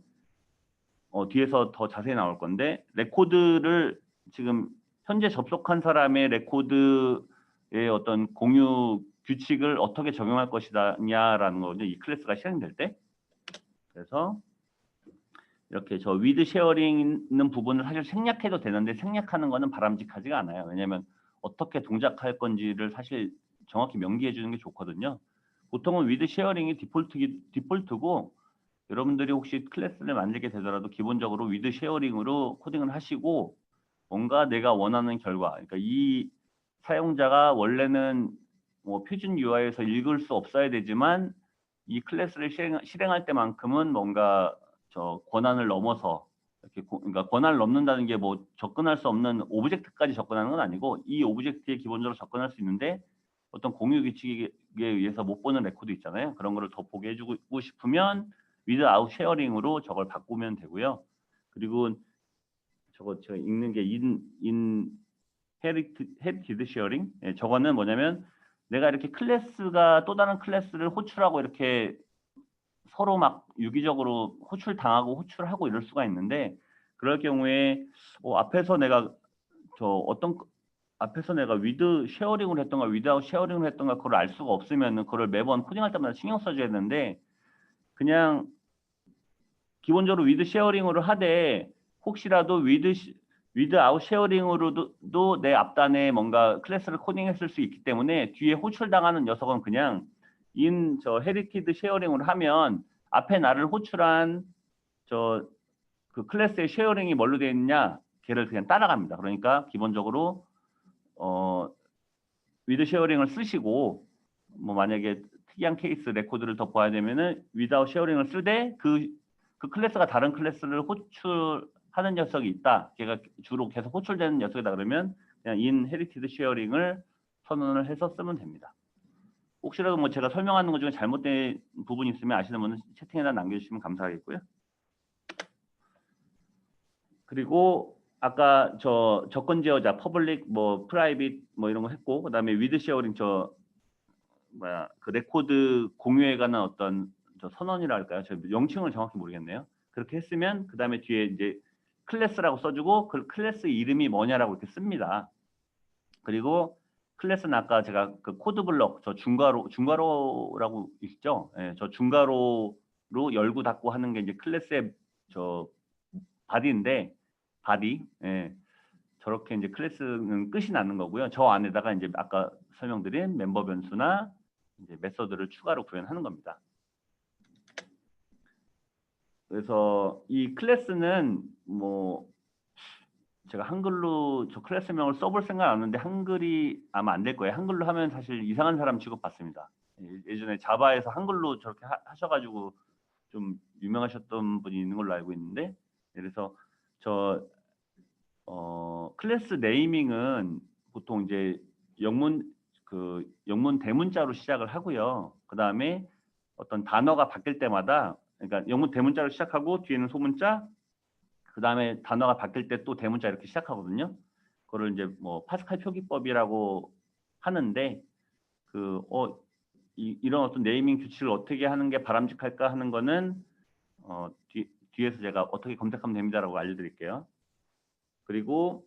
뒤에서 더 자세히 나올 건데 레코드를 지금 현재 접속한 사람의 레코드의 어떤 공유 규칙을 어떻게 적용할 것이냐라는 거죠. 이 클래스가 실행될 때. 그래서 이렇게 위드 쉐어링 있는 부분을 사실 생략해도 되는데 생략하는 거는 바람직하지가 않아요. 왜냐하면 어떻게 동작할 건지를 사실 정확히 명기해 주는 게 좋거든요. 보통은 위드 쉐어링이 디폴트고 여러분들이 혹시 클래스를 만들게 되더라도 기본적으로 위드 쉐어링으로 코딩을 하시고 뭔가 내가 원하는 결과, 그러니까 이 사용자가 원래는 뭐 표준 UI에서 읽을 수 없어야 되지만 이 클래스를 실행할 때만큼은 뭔가 권한을 넘어서 이렇게 그러니까 권한을 넘는다는 게 뭐 접근할 수 없는 오브젝트까지 접근하는 건 아니고 이 오브젝트에 기본적으로 접근할 수 있는데 어떤 공유 규칙에 의해서 못 보는 레코드 있잖아요. 그런 거를 더 보게 해주고 싶으면 without sharing으로 저걸 바꾸면 되고요. 그리고 제가 읽는 게 inherited sharing. 저거는 뭐냐면 내가 이렇게 클래스가 또 다른 클래스를 호출하고 이렇게 서로 막 유기적으로 호출당하고 호출하고 이럴 수가 있는데 그럴 경우에 앞에서 내가 위드 쉐어링을 했던가 위드아웃 쉐어링을 했던가 그걸 알 수가 없으면은 그걸 매번 코딩할 때마다 신경 써줘야 되는데 그냥 기본적으로 위드 쉐어링으로 하되 혹시라도 위드아웃 쉐어링으로도 내 앞단에 뭔가 클래스를 코딩했을 수 있기 때문에 뒤에 호출당하는 녀석은 그냥 헤리티드 쉐어링으로 하면 앞에 나를 호출한 그 클래스의 쉐어링이 뭘로 되어 있느냐 걔를 그냥 따라갑니다. 그러니까 기본적으로 위드 쉐어링을 쓰시고 뭐 만약에 특이한 케이스 레코드를 더 봐야 되면은 위다웃 쉐어링을 쓰되 그 클래스가 다른 클래스를 호출하는 녀석이 있다. 걔가 주로 계속 호출되는 녀석이다 그러면 그냥 inherited 쉐어링을 선언을 해서 쓰면 됩니다. 혹시라도 뭐 제가 설명하는 것 중에 잘못된 부분이 있으면 아시는 분은 채팅에다 남겨주시면 감사하겠고요. 그리고 아까 저 조건 제어자, 퍼블릭, 뭐 프라이빗 뭐 이런 거 했고, 그다음에 위드 쉐어링 그 레코드 공유에 관한 어떤 저 선언이라 할까요? 저 명칭을 정확히 모르겠네요. 그렇게 했으면 그다음에 뒤에 이제 클래스라고 써주고 그 클래스 이름이 뭐냐라고 이렇게 씁니다. 그리고 클래스는 아까 제가 그 코드 블럭 저 중괄호라고 있죠? 예, 저 중괄호로 열고 닫고 하는 게 이제 클래스의 저 바디인데 바디, 예, 저렇게 이제 클래스는 끝이 나는 거고요. 저 안에다가 이제 아까 설명드린 멤버 변수나 이제 메서드를 추가로 구현하는 겁니다. 그래서 이 클래스는 뭐 제가 한글로 저 클래스명을 써볼 생각 안 하는데 한글이 아마 안 될 거예요. 한글로 하면 사실 이상한 사람 취급받습니다. 예전에 자바에서 한글로 저렇게 하셔가지고 좀 유명하셨던 분이 있는 걸로 알고 있는데, 그래서 저 클래스 네이밍은 보통 이제 영문 대문자로 시작을 하고요. 그 다음에 어떤 단어가 바뀔 때마다, 그러니까 영문 대문자로 시작하고 뒤에는 소문자, 그 다음에 단어가 바뀔 때 또 대문자 이렇게 시작하거든요. 그걸 이제 뭐 파스칼 표기법이라고 하는데, 이런 어떤 네이밍 규칙을 어떻게 하는 게 바람직할까 하는 거는 뒤에서 제가 어떻게 검색하면 됩니다라고 알려드릴게요. 그리고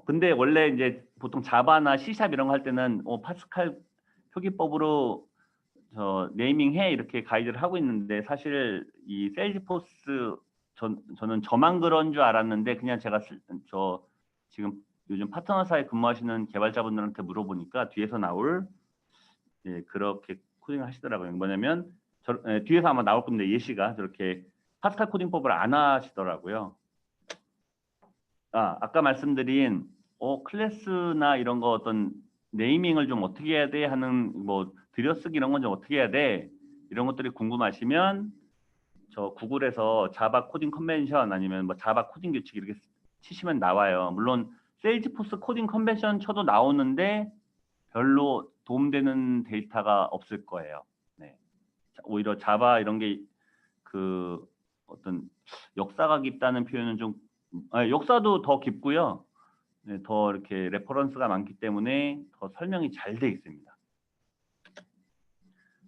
근데 원래 이제 보통 자바나 C샵 이런 거 할 때는 파스칼 표기법으로 네이밍 해 이렇게 가이드를 하고 있는데, 사실 이 세일즈포스 저는 저만 그런 줄 알았는데 그냥 제가 지금 요즘 파트너사에 근무하시는 개발자분들한테 물어보니까 뒤에서 나올 그렇게 코딩을 하시더라고요. 뭐냐면 뒤에서 아마 나올 겁니다. 예시가 저렇게 파스칼 코딩법을 안 하시더라고요. 아까 말씀드린 클래스나 이런 거 어떤 네이밍을 좀 어떻게 해야 돼 하는 뭐 들여쓰기 이런 건 좀 어떻게 해야 돼 이런 것들이 궁금하시면 저 구글에서 자바 코딩 컨벤션 아니면 뭐 자바 코딩 규칙 이렇게 치시면 나와요. 물론 세일즈포스 코딩 컨벤션 쳐도 나오는데 별로 도움되는 데이터가 없을 거예요. 네. 오히려 자바 이런 게 그 어떤 역사가 깊다는 표현은 좀 역사도 더 깊고요. 네, 더 이렇게 레퍼런스가 많기 때문에 더 설명이 잘 돼 있습니다.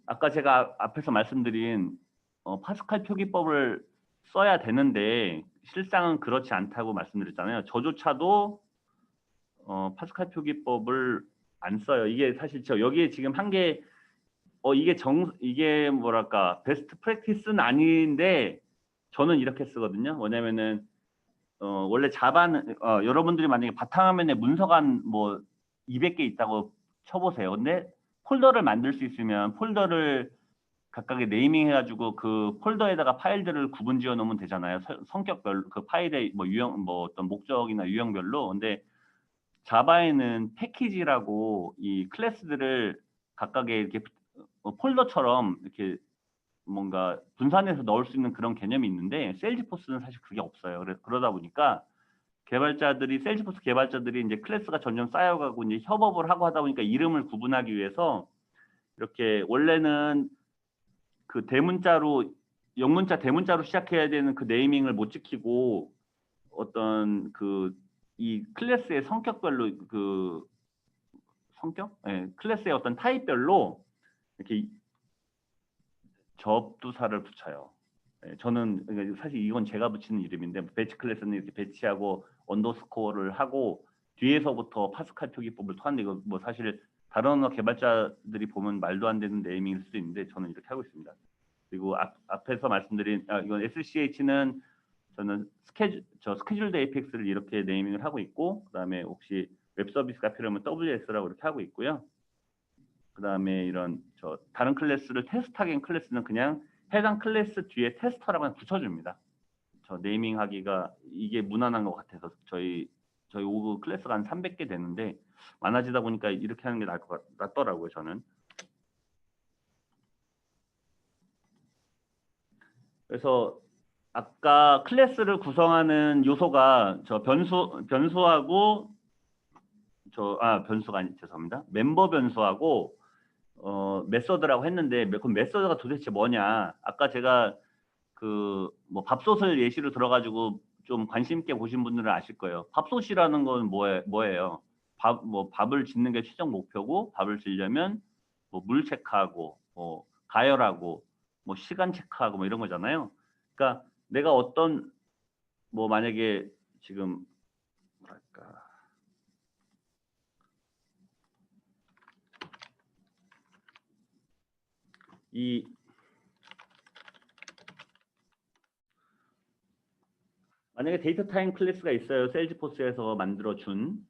아까 제가 앞에서 말씀드린 파스칼 표기법을 써야 되는데 실상은 그렇지 않다고 말씀드렸잖아요. 저조차도 파스칼 표기법을 안 써요. 이게 사실 여기에 지금 한 게 이게 뭐랄까 베스트 프랙티스는 아닌데 저는 이렇게 쓰거든요. 뭐냐면은 원래 자바는 여러분들이 만약에 바탕화면에 문서가 뭐 200개 있다고 쳐보세요. 근데 폴더를 만들 수 있으면 폴더를 각각의 네이밍 해가지고 그 폴더에다가 파일들을 구분 지어 놓으면 되잖아요. 성격별로 그 파일의 뭐 유형 뭐 어떤 목적이나 유형별로. 근데 자바에는 패키지라고 이 클래스들을 각각의 이렇게 폴더처럼 이렇게 뭔가 분산해서 넣을 수 있는 그런 개념이 있는데 세일즈포스는 사실 그게 없어요. 그러다 보니까 세일즈포스 개발자들이 이제 클래스가 점점 쌓여가고 이제 협업을 하고 하다 보니까 이름을 구분하기 위해서 이렇게 원래는 그 영문자 대문자로 시작해야 되는 그 네이밍을 못 지키고 어떤 이 클래스의 성격별로 클래스의 어떤 타입별로 이렇게 접두사를 붙여요. 저는 사실 이건 제가 붙이는 이름인데 배치 클래스는 이렇게 배치하고 언더스코어를 하고 뒤에서부터 파스칼 표기법을 토하는데 이거 뭐 사실 다른 언어 개발자들이 보면 말도 안 되는 네이밍일 수도 있는데 저는 이렇게 하고 있습니다. 그리고 앞에서 말씀드린 이건 SCH는 저는 스케줄드 에이펙스를 이렇게 네이밍을 하고 있고, 그다음에 혹시 웹 서비스가 필요하면 WS라고 이렇게 하고 있고요. 그다음에 이런 다른 클래스를 테스트하기엔 클래스는 그냥 해당 클래스 뒤에 테스터라고 붙여줍니다. 저 네이밍하기가 이게 무난한 것 같아서 저희 오그 클래스가 한 300개 되는데 많아지다 보니까 이렇게 하는 게 낫더라고요, 저는. 그래서 아까 클래스를 구성하는 요소가 저 변수하고 변수가 아니 죄송합니다. 멤버 변수하고 메서드라고 했는데 그럼 메서드가 도대체 뭐냐? 아까 제가 그 뭐 밥솥을 예시로 들어가지고 좀 관심 있게 보신 분들은 아실 거예요. 밥솥이라는 건 뭐예요? 밥을 짓는 게 최종 목표고 밥을 짓려면 뭐 물 체크하고 뭐 가열하고 뭐 시간 체크하고 뭐 이런 거잖아요. 그러니까 내가 어떤 뭐 만약에 지금 뭐랄까 이 만약에 데이터 타임 클래스가 있어요. 세일즈포스에서 만들어준.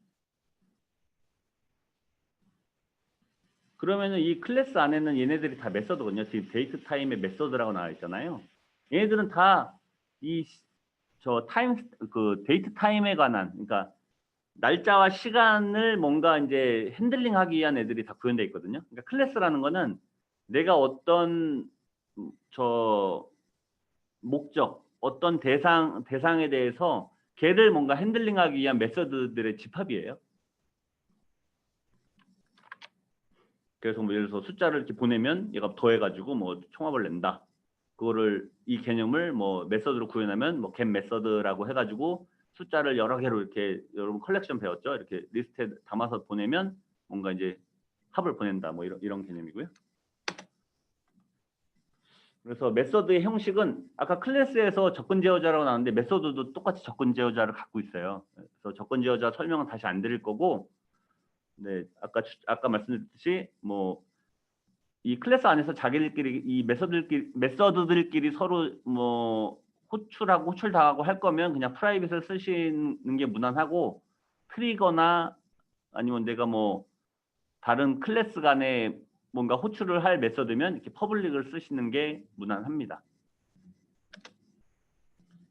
그러면은 이 클래스 안에는 얘네들이 다 메서드거든요. 지금 데이터 타임의 메서드라고 나와 있잖아요. 얘네들은 다 이 그 데이터 타임에 관한, 그러니까 날짜와 시간을 뭔가 이제 핸들링하기 위한 애들이 다 구현되어 있거든요. 그러니까 클래스라는 거는 내가 어떤 저 목적, 어떤 대상에 대해서 걔를 뭔가 핸들링하기 위한 메서드들의 집합이에요. 그래서 뭐 예를 들어서 숫자를 이렇게 보내면 얘가 더해가지고 뭐 총합을 낸다. 그거를 이 개념을 뭐 메서드로 구현하면 뭐 get 메서드라고 해가지고 숫자를 여러 개로 이렇게 여러분 컬렉션 배웠죠? 이렇게 리스트에 담아서 보내면 뭔가 이제 합을 보낸다. 뭐 이런 개념이고요. 그래서 메서드의 형식은 아까 클래스에서 접근 제어자라고 나왔는데 메서드도 똑같이 접근 제어자를 갖고 있어요. 그래서 접근 제어자 설명은 다시 안 드릴 거고, 네 아까 말씀드렸듯이 뭐 이 클래스 안에서 자기들끼리 이 메서드들끼리 서로 뭐 호출하고 호출당하고 할 거면 그냥 프라이빗을 쓰시는 게 무난하고, 트리거나 아니면 내가 뭐 다른 클래스 간에 뭔가 호출을 할 메서드면 이렇게 퍼블릭을 쓰시는 게 무난합니다.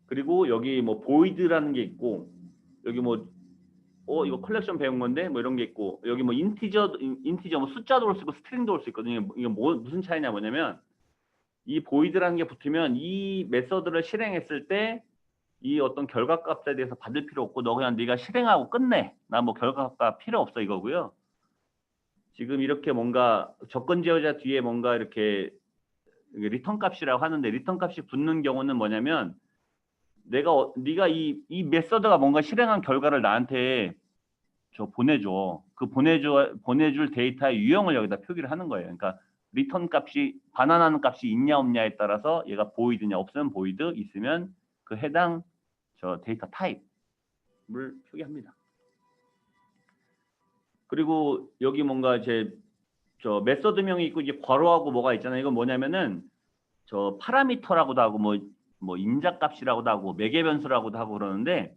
그리고 여기 뭐 보이드라는 게 있고, 여기 뭐 이거 컬렉션 배운 건데 뭐 이런 게 있고, 여기 뭐 인티저 뭐 숫자도 올 수 있고 스트링도 올 수 있거든요. 이게 무슨 차이냐 뭐냐면 이 보이드라는 게 붙으면 이 메서드를 실행했을 때 이 어떤 결과값에 대해서 받을 필요 없고 너 그냥 네가 실행하고 끝내. 나 뭐 결과값 필요 없어 이거고요. 지금 이렇게 뭔가 접근 제어자 뒤에 뭔가 이렇게 리턴 값이라고 하는데 리턴 값이 붙는 경우는 뭐냐면 네가 이 메서드가 뭔가 실행한 결과를 나한테 보내줘. 그 보내줄 데이터의 유형을 여기다 표기를 하는 거예요. 그러니까 리턴 값이 반환하는 값이 있냐 없냐에 따라서 얘가 보이드냐 없으면 보이드, 있으면 그 해당 데이터 타입을 표기합니다. 그리고 여기 뭔가 이제 메서드명이 있고 이제 괄호하고 뭐가 있잖아요. 이건 뭐냐면은 파라미터라고도 하고 뭐 인자값이라고도 하고 매개 변수라고도 하고 그러는데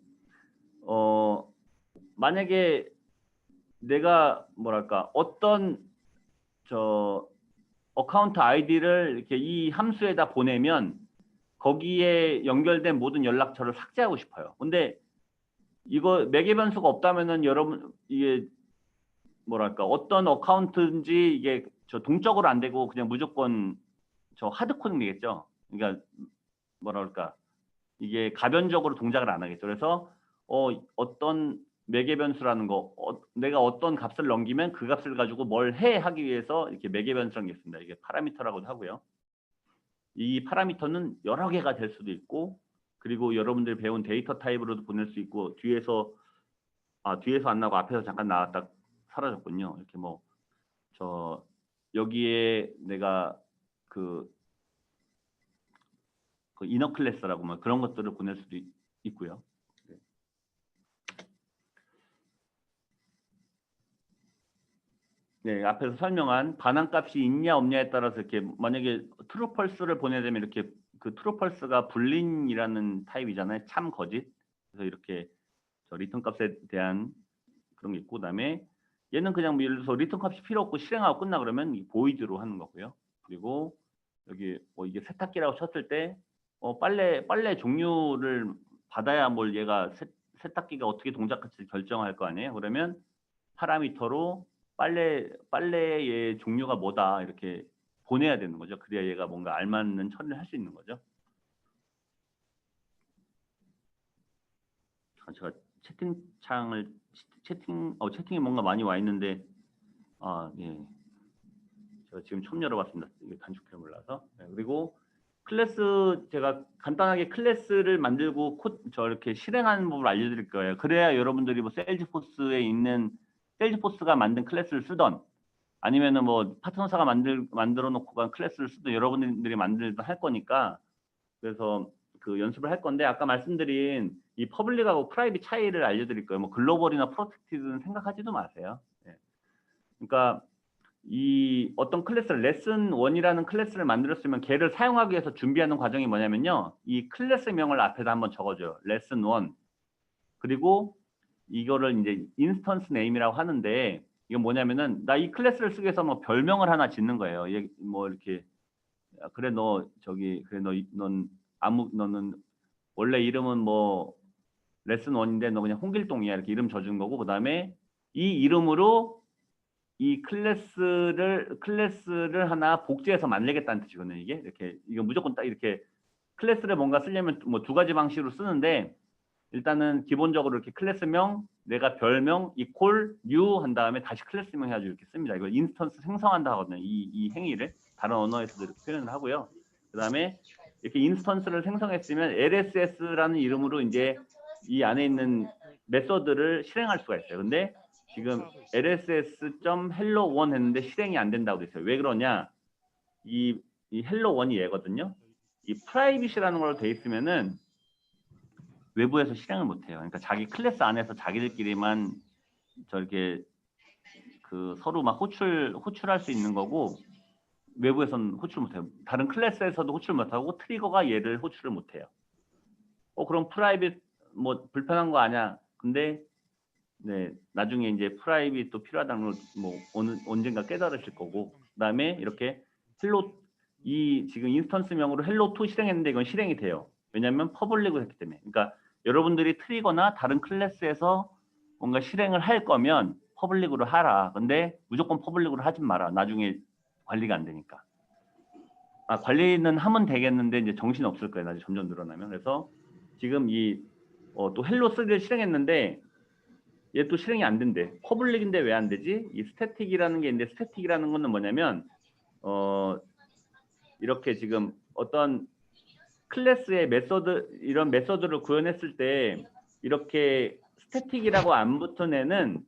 만약에 내가 뭐랄까 어떤 어카운트 아이디를 이렇게 이 함수에다 보내면 거기에 연결된 모든 연락처를 삭제하고 싶어요. 근데 이거 매개 변수가 없다면은 여러분 이게 뭐랄까 어떤 어카운트인지 이게 동적으로 안 되고 그냥 무조건 하드 코딩이겠죠. 그러니까 뭐랄까 이게 가변적으로 동작을 안 하겠죠. 그래서 어떤 매개 변수라는 거, 내가 어떤 값을 넘기면 그 값을 가지고 뭘 해 하기 위해서 이렇게 매개 변수라는 게 있습니다. 이게 파라미터라고도 하고요. 이 파라미터는 여러 개가 될 수도 있고, 그리고 여러분들이 배운 데이터 타입으로도 보낼 수 있고, 뒤에서 안 나오고 앞에서 잠깐 나왔다 사라졌군요. 이렇게 뭐 여기에 내가 그 이너 클래스라고 뭐 그런 것들을 보낼 수도 있고요. 네, 앞에서 설명한 반환값이 있냐 없냐에 따라서 이렇게 만약에 트루 펄스를 보내려면 이렇게 그 트루 펄스가 불린이라는 타입이잖아요. 참 거짓. 그래서 이렇게 리턴 값에 대한 그런 게 있고, 그다음에 얘는 그냥 뭐 예를 들어서 리턴 값이 필요 없고 실행하고 끝나 그러면 보이드로 하는 거고요. 그리고 여기 이게 세탁기라고 쳤을 때 빨래 종류를 받아야 뭘 얘가 세탁기가 어떻게 동작할지 결정할 거 아니에요. 그러면 파라미터로 빨래의 종류가 뭐다 이렇게 보내야 되는 거죠. 그래야 얘가 뭔가 알맞는 처리를 할 수 있는 거죠. 제가 채팅창을 채팅이 뭔가 많이 와 있는데 예. 제가 지금 처음 열어봤습니다. 이게 단축키를 몰라서. 네, 그리고 클래스 제가 간단하게 클래스를 만들고 이렇게 실행하는 법을 알려드릴 거예요. 그래야 여러분들이 뭐 세일즈포스에 있는 세일즈포스가 만든 클래스를 쓰던 아니면은 뭐 파트너사가 만들어 놓고 간 클래스를 쓰던 여러분들이 만들던 할 거니까 그래서 그 연습을 할 건데 아까 말씀드린 이 퍼블릭하고 프라이빗 차이를 알려드릴 거예요. 뭐 글로벌이나 프로텍티드는 생각하지도 마세요. 네. 그러니까 이 어떤 클래스를 레슨 1이라는 클래스를 만들었으면 걔를 사용하기 위해서 준비하는 과정이 뭐냐면요. 이 클래스명을 앞에다 한번 적어줘요. 레슨 1. 그리고 이거를 이제 인스턴스 네임이라고 하는데 이건 뭐냐면은 나 이 클래스를 쓰기 위해서 뭐 별명을 하나 짓는 거예요. 뭐 이렇게 그래 너는 원래 이름은 뭐 레슨 1인데 너 그냥 홍길동이야 이렇게 이름 져준 거고 그다음에 이 이름으로 이 클래스를 하나 복제해서 만들겠다는 뜻이거든요. 이게 이렇게 이거 무조건 딱 이렇게 클래스를 뭔가 쓰려면 뭐 두 가지 방식으로 쓰는데 일단은 기본적으로 이렇게 클래스명 내가 별명 이퀄 new 한 다음에 다시 클래스명 해가지고 이렇게 씁니다. 이걸 인스턴스 생성한다 하거든요. 이 행위를 다른 언어에서도 이렇게 표현을 하고요. 그 다음에 이렇게 인스턴스를 생성했으면 LSS라는 이름으로 이제 이 안에 있는 메서드를 실행할 수가 있어요. 근데 지금 lss.hello1 했는데 실행이 안 된다고 돼 있어요. 왜 그러냐? 이 hello1이 얘거든요. 이 프라이빗이라는 걸로 돼 있으면은 외부에서 실행을 못 해요. 그러니까 자기 클래스 안에서 자기들끼리만 저렇게 그 서로 막 호출할 수 있는 거고 외부에서는 호출 못 해요. 다른 클래스에서도 호출 못 하고 트리거가 얘를 호출을 못 해요. 그럼 프라이빗 뭐 불편한 거 아니야? 근데 네, 나중에 이제 프라이빗도 필요하다는 걸 뭐 언젠가 깨달으실 거고 그다음에 이렇게 지금 인스턴스명으로 hello2 실행했는데 이건 실행이 돼요. 왜냐하면 퍼블릭을 했기 때문에. 그러니까 여러분들이 트리거나 다른 클래스에서 뭔가 실행을 할 거면 퍼블릭으로 하라. 근데 무조건 퍼블릭으로 하지 마라. 나중에 관리가 안 되니까. 관리는 하면 되겠는데 이제 정신 없을 거예요. 나중에 점점 늘어나면. 그래서 지금 또 헬로3를 실행했는데 얘 또 실행이 안 된대. 퍼블릭인데 왜 안 되지? 이 스태틱이라는 게 있는데 스태틱이라는 거는 뭐냐면 이렇게 지금 어떤 클래스의 이런 메서드를 구현했을 때 이렇게 스태틱이라고 안 붙은 애는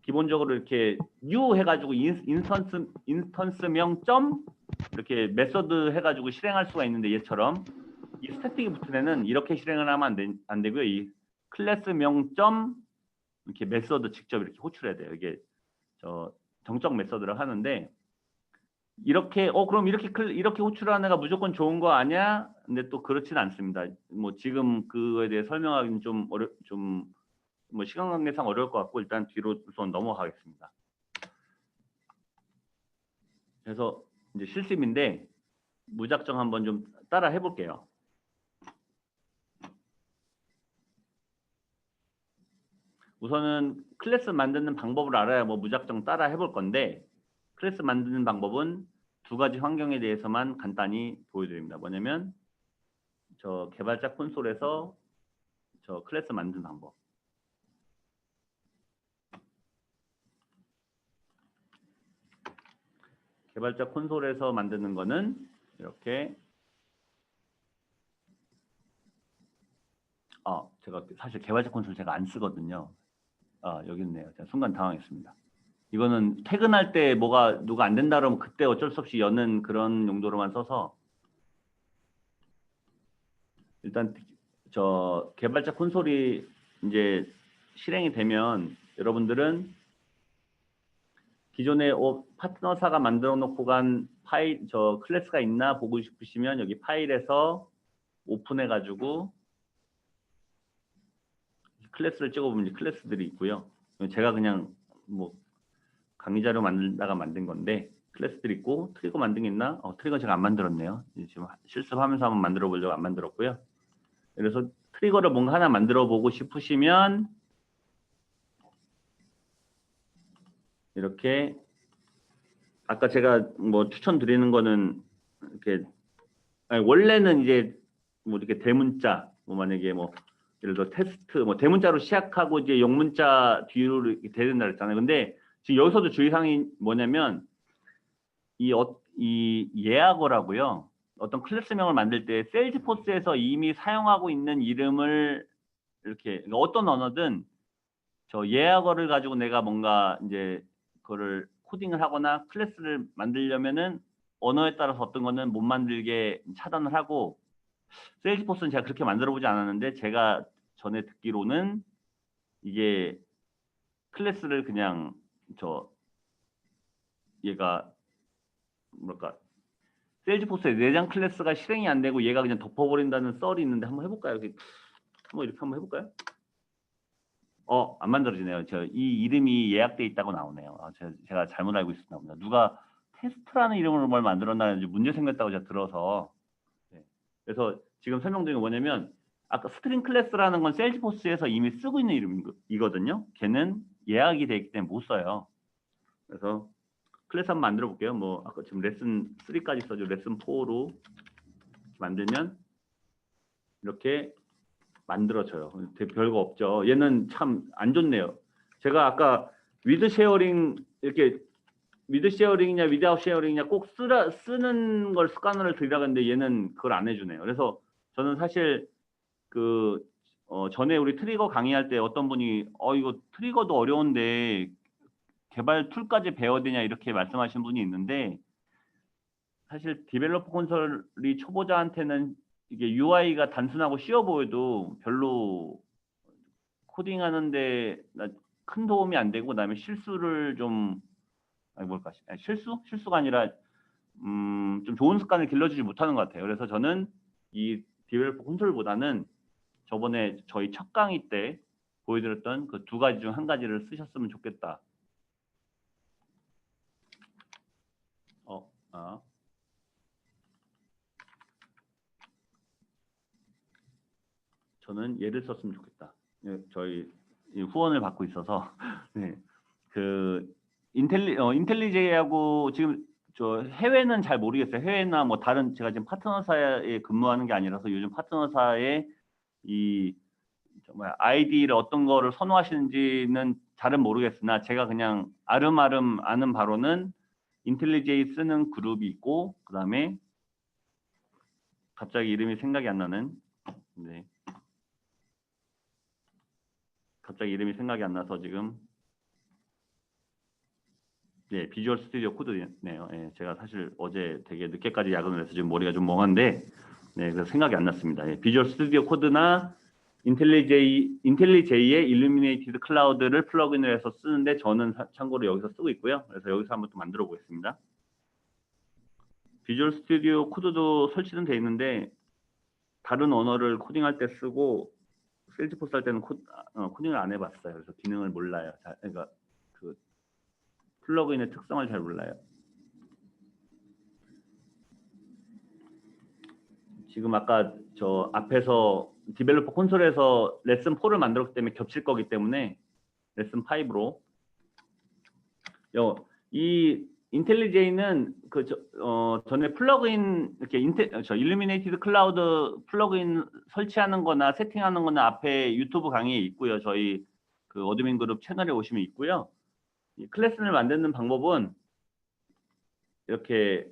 기본적으로 이렇게 new 해가지고 인스턴스명 점 이렇게 메서드 해가지고 실행할 수가 있는데 얘처럼 이 스태틱이 붙은 애는 이렇게 실행을 하면 안 되고요. 이 클래스명 점 이렇게 메서드 직접 이렇게 호출해야 돼요. 이게 정적 메서드를 하는데 이렇게 그럼 이렇게 호출하는 애가 무조건 좋은 거 아니야? 근데 또 그렇지는 않습니다. 뭐 지금 그거에 대해 설명하기는 뭐 시간 관계상 어려울 것 같고 일단 뒤로 우선 넘어가겠습니다. 그래서 이제 실습인데 무작정 한번 좀 따라 해볼게요. 우선은 클래스 만드는 방법을 알아야 뭐 무작정 따라 해볼 건데 클래스 만드는 방법은 두 가지 환경에 대해서만 간단히 보여드립니다. 뭐냐면 저 개발자 콘솔에서 저 클래스 만드는 방법. 개발자 콘솔에서 만드는 거는 이렇게 제가 사실 개발자 콘솔 제가 안 쓰거든요. 여기 있네요. 제가 순간 당황했습니다. 이거는 퇴근할 때 누가 안 된다 그러면 그때 어쩔 수 없이 여는 그런 용도로만 써서 일단 저 개발자 콘솔이 이제 실행이 되면 여러분들은 기존에 파트너사가 만들어 놓고 간 파일 저 클래스가 있나 보고 싶으시면 여기 파일에서 오픈해 가지고 클래스를 찍어보면 클래스들이 있고요. 제가 그냥 뭐 강의 자료 만들다가 만든 건데 클래스들이 있고 트리거 만든 게 있나? 트리거 제가 안 만들었네요. 지금 실습하면서 한번 만들어 보려고 안 만들었고요. 그래서 트리거를 뭔가 하나 만들어 보고 싶으시면 이렇게 아까 제가 뭐 추천드리는 거는 이렇게 아니, 원래는 이제 뭐 이렇게 대문자 뭐 만약에 뭐 예를 들어 테스트 뭐 대문자로 시작하고 이제 영문자 뒤로 이렇게 돼야 된다 그랬잖아요. 근데 지금 여기서도 주의사항이 뭐냐면 이 예약어라고요. 어떤 클래스명을 만들 때 세일즈포스에서 이미 사용하고 있는 이름을 이렇게 그러니까 어떤 언어든 저 예약어를 가지고 내가 뭔가 이제 그거를 코딩을 하거나 클래스를 만들려면은 언어에 따라서 어떤 거는 못 만들게 차단을 하고 세일즈포스는 제가 그렇게 만들어 보지 않았는데 제가 전에 듣기로는 이게 클래스를 그냥 저 얘가 뭐랄까 세일즈포스에 내장 클래스가 실행이 안 되고 얘가 그냥 덮어버린다는 썰이 있는데 한번 해볼까요? 한번 이렇게 한번 해볼까요? 안 만들어지네요. 이 이름이 예약돼 있다고 나오네요. 제가 잘못 알고 있었나 보다. 누가 테스트라는 이름으로 뭘 만들었나 문제 생겼다고 제가 들어서. 네. 그래서 지금 설명드린 게 뭐냐면 아까 스트링 클래스라는 건 세일즈포스에서 이미 쓰고 있는 이름이거든요. 걔는 예약이 돼 있기 때문에 못 써요. 그래서 클래스 한번 만들어 볼게요. 뭐 아까 지금 레슨 3까지 써죠. 레슨 4로 만들면 이렇게 만들어져요. 별거 없죠. 얘는 참 안 좋네요. 제가 아까 위드 쉐어링 이렇게 위드 쉐어링이냐 위드아웃 쉐어링이냐 꼭 쓰는 걸 습관을 들이라고 했는데 얘는 그걸 안 해주네요. 그래서 저는 사실 그 전에 우리 트리거 강의할 때 어떤 분이 이거 트리거도 어려운데 개발 툴까지 배워야 되냐 이렇게 말씀하신 분이 있는데 사실 디벨로퍼 콘솔이 초보자한테는 이게 UI가 단순하고 쉬워 보여도 별로 코딩하는데 큰 도움이 안 되고 그다음에 실수를 좀 실수가 아니라 좀 좋은 습관을 길러주지 못하는 것 같아요. 그래서 저는 이 디벨로퍼 콘솔보다는 저번에 저희 첫 강의 때 보여드렸던 그 두 가지 중 한 가지를 쓰셨으면 좋겠다. 저는 얘를 썼으면 좋겠다. 저희 후원을 받고 있어서 네. 그 인텔리제이하고 지금 저 해외는 잘 모르겠어요. 해외나 뭐 다른 제가 지금 파트너사에 근무하는 게 아니라서 요즘 파트너사의 이 정말 아이디를 어떤 거를 선호하시는지는 잘은 모르겠으나 제가 그냥 아름아름 아는 바로는 인텔리제이 쓰는 그룹이 있고 그다음에 갑자기 이름이 생각이 안 나는 네. 갑자기 이름이 생각이 안 나서 지금 네, 비주얼 스튜디오 코드네요. 예, 제가 사실 어제 되게 늦게까지 야근을 해서 지금 머리가 좀 멍한데 네, 그래서 생각이 안 났습니다. 예, 비주얼 스튜디오 코드나 인텔리제이의 일루미네이티드 클라우드를 플러그인을 해서 쓰는데 저는 참고로 여기서 쓰고 있고요. 그래서 여기서 한번 또 만들어 보겠습니다. 비주얼 스튜디오 코드도 설치는 돼 있는데 다른 언어를 코딩할 때 쓰고 세일즈포스 할 때는 코딩을 안 해봤어요. 그래서 기능을 몰라요. 그러니까 그 플러그인의 특성을 잘 몰라요. 지금 아까 저 앞에서 디벨로퍼 콘솔에서 레슨 4를 만들었기 때문에 겹칠 거기 때문에 레슨 5로 이 인텔리제이는 전에 플러그인 이렇게 일루미네이티드 클라우드 플러그인 설치하는 거나 세팅하는 거나 앞에 유튜브 강의에 있고요. 저희 그 어드민 그룹 채널에 오시면 있고요. 이 클래스를 만드는 방법은 이렇게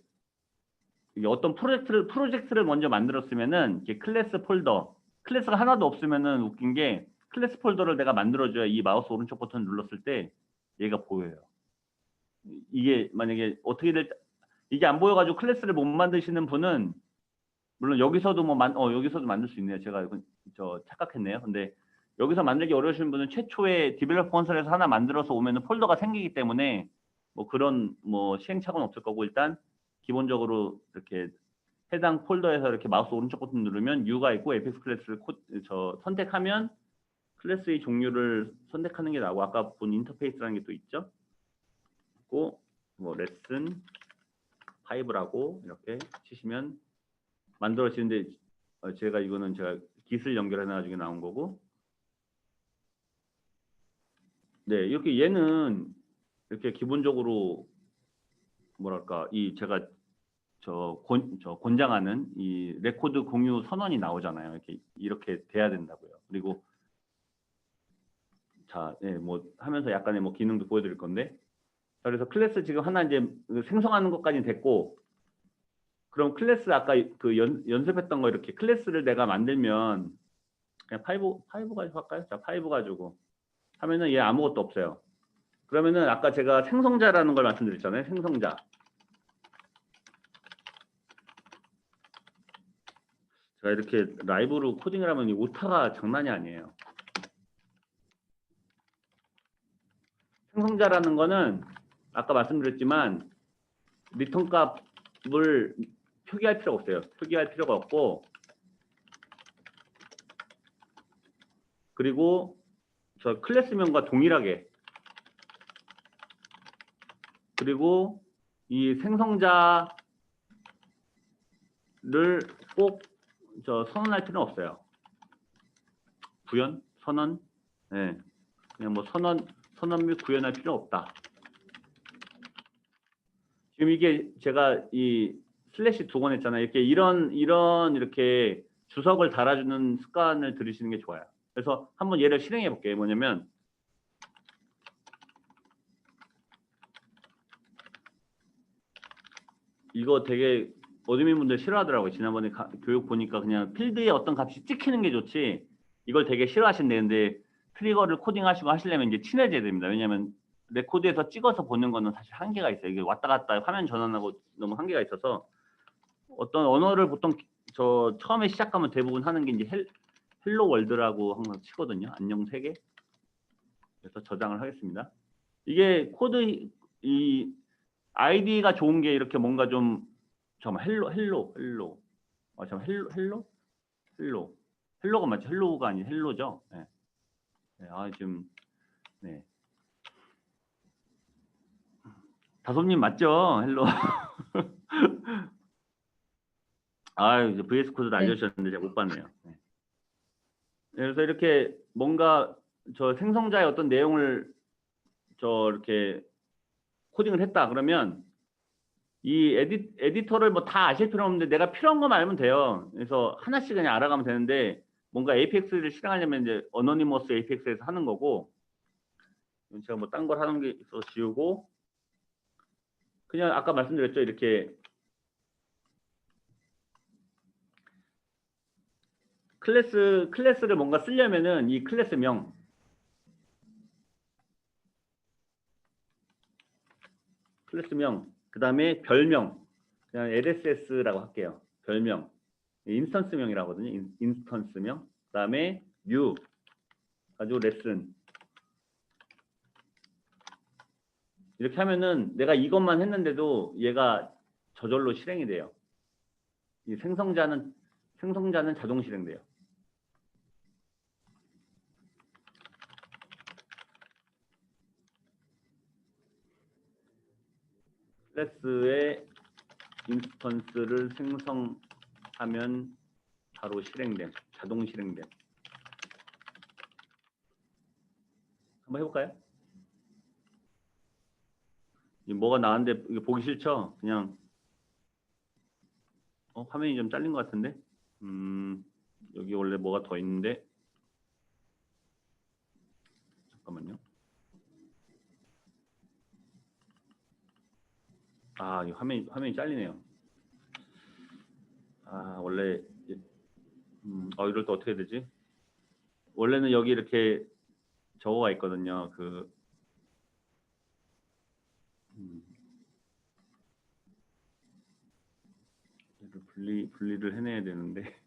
어떤 프로젝트를 먼저 만들었으면은 이렇게 클래스 폴더 클래스가 하나도 없으면은 웃긴 게 클래스 폴더를 내가 만들어줘야 이 마우스 오른쪽 버튼 눌렀을 때 얘가 보여요. 이게 만약에 어떻게 이게 안 보여가지고 클래스를 못 만드시는 분은 물론 여기서도 여기서도 만들 수 있네요. 제가 착각했네요. 근데 여기서 만들기 어려우신 분은 최초에 디벨로퍼 콘솔에서 하나 만들어서 오면은 폴더가 생기기 때문에 뭐 그런 뭐 시행착오는 없을 거고 일단 기본적으로 이렇게 해당 폴더에서 이렇게 마우스 오른쪽 버튼 누르면 U가 있고 에픽스 클래스를 선택하면 클래스의 종류를 선택하는 게 나오고 아까 본 인터페이스라는 게 또 있죠. 그리고 뭐 레슨 5라고 이렇게 치시면 만들어지는데 제가 이거는 제가 깃을 연결해 가지고 나온 거고, 네, 이렇게 얘는 이렇게 기본적으로 뭐랄까 이 제가 저 권장하는 이 레코드 공유 선언이 나오잖아요. 이렇게 돼야 된다고요. 그리고 자, 예, 뭐 하면서 약간의 뭐 기능도 보여드릴 건데, 자, 그래서 클래스 지금 하나 이제 생성하는 것까지 됐고, 그럼 클래스 아까 그 연습했던 거 이렇게 클래스를 내가 만들면 그냥 파이브 가지고 할까요? 자, 파이브 가지고 하면은 얘 아무것도 없어요. 그러면은 아까 제가 생성자라는 걸 말씀드렸잖아요. 생성자. 제가 이렇게 라이브로 코딩을 하면 이 오타가 장난이 아니에요. 생성자라는 거는 아까 말씀드렸지만 리턴 값을 표기할 필요가 없어요. 표기할 필요가 없고, 그리고 저 클래스명과 동일하게, 그리고 이 생성자를 꼭 저 선언할 필요는 없어요. 구현, 선언, 네, 그냥 뭐 선언 및 구현할 필요 없다. 지금 이게 제가 이 슬래시 2번 했잖아요. 이렇게 이런 이렇게 주석을 달아주는 습관을 들이시는 게 좋아요. 그래서 한번 얘를 실행해 볼게요. 뭐냐면 이거 되게 어드민 분들 싫어하더라고요. 지난번에 교육 보니까 그냥 필드에 어떤 값이 찍히는 게 좋지, 이걸 되게 싫어하신다는데, 트리거를 코딩하시고 하시려면 이제 친해져야 됩니다. 왜냐하면 레코드에서 찍어서 보는 거는 사실 한계가 있어요. 이게 왔다 갔다 화면 전환하고 너무 한계가 있어서, 어떤 언어를 보통 저 처음에 시작하면 대부분 하는 게 이제 헬로 월드라고 항상 치거든요. 안녕 세계. 그래서 저장을 하겠습니다. 이게 코드 이 아이디가 좋은 게 이렇게 뭔가 좀, 잠깐만, 헬로. 잠깐, 헬로가 맞죠? 헬로가 아니 헬로죠. 네. 네, 지금, 네. 다솜님 맞죠? 헬로. 이제 VS 코드도 네. 알려주셨는데 제가 못 봤네요. 네. 그래서 이렇게 뭔가 저 생성자의 어떤 내용을 저 이렇게 코딩을 했다 그러면 이 에디터를 뭐 다 아실 필요 없는데 내가 필요한 것만 알면 돼요. 그래서 하나씩 그냥 알아가면 되는데, 뭔가 APX를 실행하려면 이제 어노니머스 APX에서 하는 거고, 제가 뭐 딴 걸 하는 게 있어서 지우고, 그냥 아까 말씀드렸죠. 이렇게 클래스를 뭔가 쓰려면은 이 클래스명, 그 다음에 별명, 그냥 LSS라고 할게요. 별명, 인스턴스명이라고 하거든요. 인스턴스명, 그 다음에 new 가지고 레슨, 이렇게 하면은 내가 이것만 했는데도 얘가 저절로 실행이 돼요. 이 생성자는 자동 실행돼요. 클래스의 인스턴스를 생성하면 바로 자동 실행됨. 한번 해볼까요? 뭐가 나왔는데 이게 보기 싫죠? 그냥 화면이 좀 잘린 것 같은데, 여기 원래 뭐가 더 있는데, 잠깐만요. 이 화면이 잘리네요. 원래 이럴 때 어떻게 해야 되지? 원래는 여기 이렇게 저거가 있거든요. 분리를 해내야 되는데.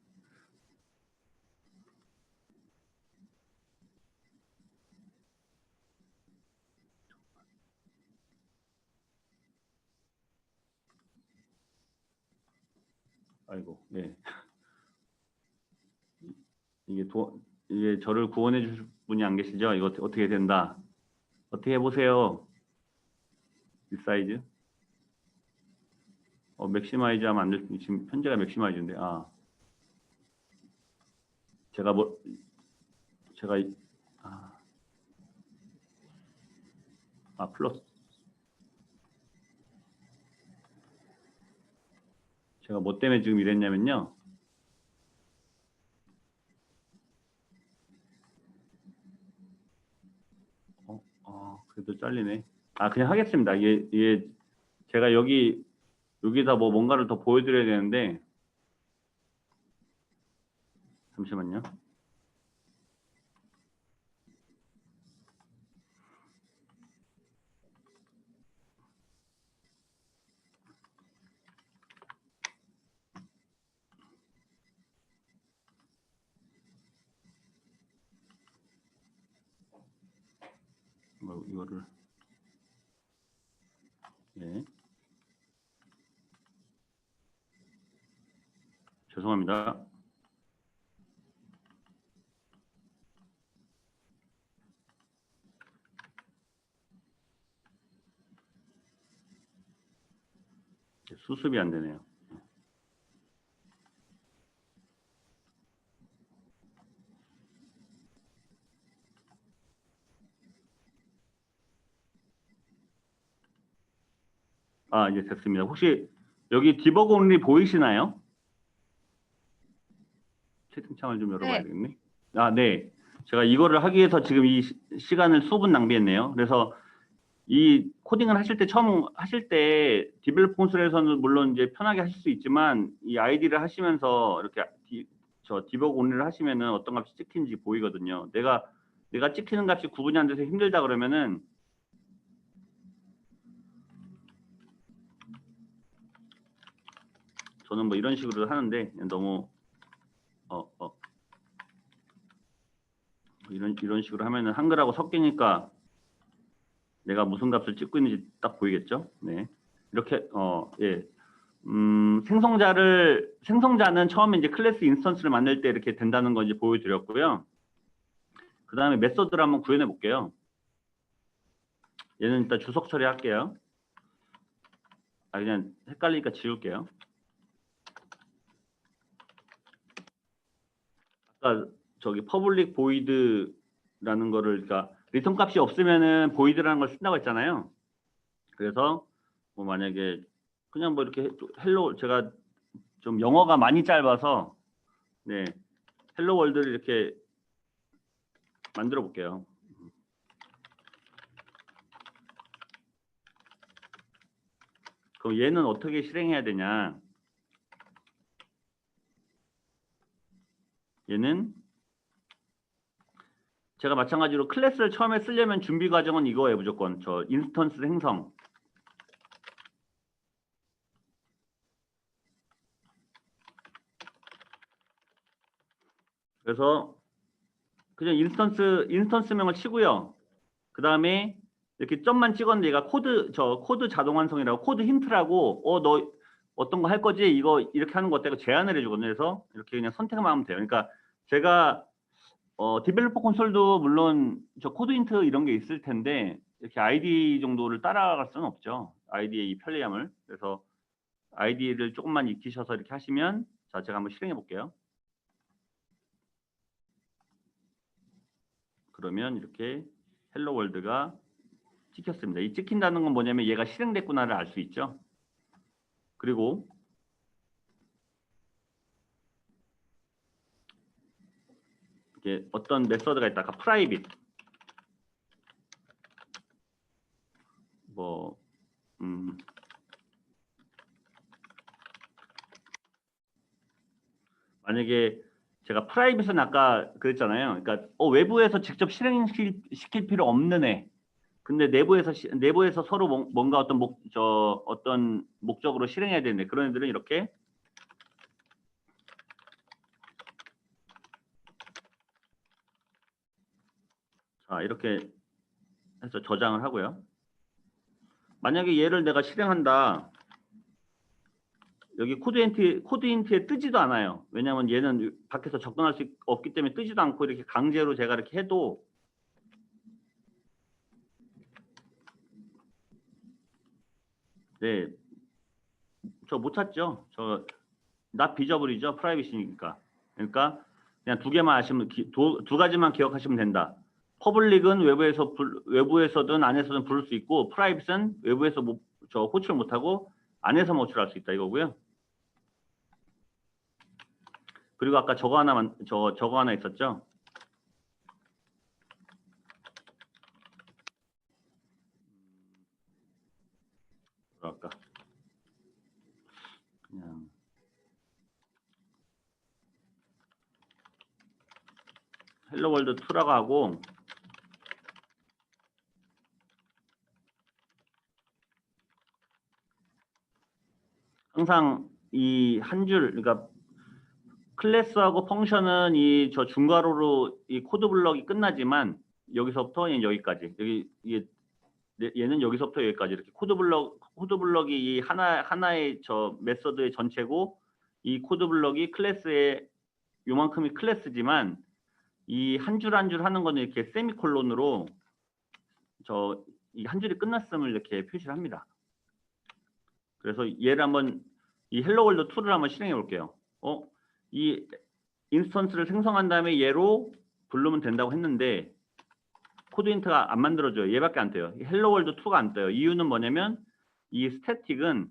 아이고, 예. 이게 저를 구원해 주실 분이 안 계시죠? 이거 어떻게 된다? 어떻게 해보세요. 이 사이즈. 맥시마이즈 하면 안 될, 지금 현재가 맥시마이즈인데, 제가 플러스. 제가 뭐 때문에 지금 이랬냐면요. 그래도 잘리네. 그냥 하겠습니다. 이게 제가 여기다 뭔가를 더 보여드려야 되는데, 잠시만요. 이거를 네. 죄송합니다. 수습이 안 되네요. 이제 됐습니다. 혹시 여기 디버그 온리 보이시나요? 채팅창을 좀 열어봐야 네. 되겠네. 네. 제가 이거를 하기 위해서 지금 이 시간을 수분 낭비했네요. 그래서 이 코딩을 하실 때 처음 하실 때 디벨로퍼 콘솔에서는 물론 이제 편하게 하실 수 있지만 이 아이디를 하시면서 이렇게 디버그 온리를 하시면은 어떤 값이 찍히는지 보이거든요. 내가 찍히는 값이 구분이 안 돼서 힘들다 그러면은 저는 뭐 이런 식으로 하는데 너무 이런 식으로 하면은 한글하고 섞이니까 내가 무슨 값을 찍고 있는지 딱 보이겠죠? 네. 이렇게 예. 생성자는 처음에 이제 클래스 인스턴스를 만들 때 이렇게 된다는 거 이제 보여드렸고요. 그 다음에 메소드를 한번 구현해 볼게요. 얘는 일단 주석 처리할게요. 그냥 헷갈리니까 지울게요. 아까 저기 퍼블릭 보이드라는 거를 그러니까 리턴 값이 없으면은 보이드라는 걸 쓴다고 했잖아요. 그래서 뭐 만약에 그냥 뭐 이렇게 헬로 제가 좀 영어가 많이 짧아서 네 헬로 월드를 이렇게 만들어 볼게요. 그럼 얘는 어떻게 실행해야 되냐? 얘는 제가 마찬가지로 클래스를 처음에 쓰려면 준비 과정은 이거예요. 무조건 저 인스턴스 생성. 그래서 그냥 인스턴스명을 치고요. 그 다음에 이렇게 점만 찍었는데 얘가 코드 자동 완성이라고 코드 힌트라고 너 어떤 거 할 거지? 이거 이렇게 하는 거 어때? 제안을 해주거든요. 그래서 이렇게 그냥 선택만 하면 돼요. 그러니까 제가 디벨로퍼 콘솔도 물론 저 코드 힌트 이런 게 있을 텐데 이렇게 아이디 정도를 따라갈 수는 없죠. 아이디의 이 편리함을. 그래서 아이디를 조금만 익히셔서 이렇게 하시면 자 제가 한번 실행해 볼게요. 그러면 이렇게 헬로 월드가 찍혔습니다. 이 찍힌다는 건 뭐냐면 얘가 실행됐구나를 알 수 있죠. 그리고 이렇게 어떤 메서드가 있다. 아까 프라이빗 만약에 제가 프라이빗은 아까 그랬잖아요. 그러니까 외부에서 직접 실행시킬 필요 없는 애. 근데 내부에서 서로 뭔가 어떤 목적으로 실행해야 되는데 그런 애들은 이렇게 이렇게 해서 저장을 하고요. 만약에 얘를 내가 실행한다. 여기 코드 힌트에 뜨지도 않아요. 왜냐하면 얘는 밖에서 접근할 수 없기 때문에 뜨지도 않고 이렇게 강제로 제가 이렇게 해도 네, 저 못 찾죠. 저 not visible 이죠. 프라이빗이니까. 그러니까 그냥 두 개만 아시면 두 가지만 기억하시면 된다. 퍼블릭은 외부에서든 안에서든 부를 수 있고 프라이빗은 외부에서 호출 못하고 안에서 호출할 수 있다 이거고요. 그리고 아까 저거 하나 있었죠. 뭐랄까 그냥 헬로 월드 2라고 하고 항상 이 한 줄 그러니까 클래스하고 펑션은 저 중괄호로 이 코드 블럭이 끝나지만 여기서부터 여기까지 얘는 여기서부터 여기까지 이렇게 코드 블럭이 이 하나의 저 메서드의 전체고 이 코드 블럭이 클래스의 요만큼이 클래스지만 이 한 줄 한 줄 하는 거는 이렇게 세미콜론으로 이 한 줄이 끝났음을 이렇게 표시를 합니다. 그래서 얘를 한번 이 헬로 월드 2를 한번 실행해 볼게요. 이 인스턴스를 생성한 다음에 얘로 부르면 된다고 했는데 코드 힌트가 안 만들어져요. 얘밖에 안 떠요. 헬로 월드 2가 안 떠요. 이유는 뭐냐면 이 스태틱은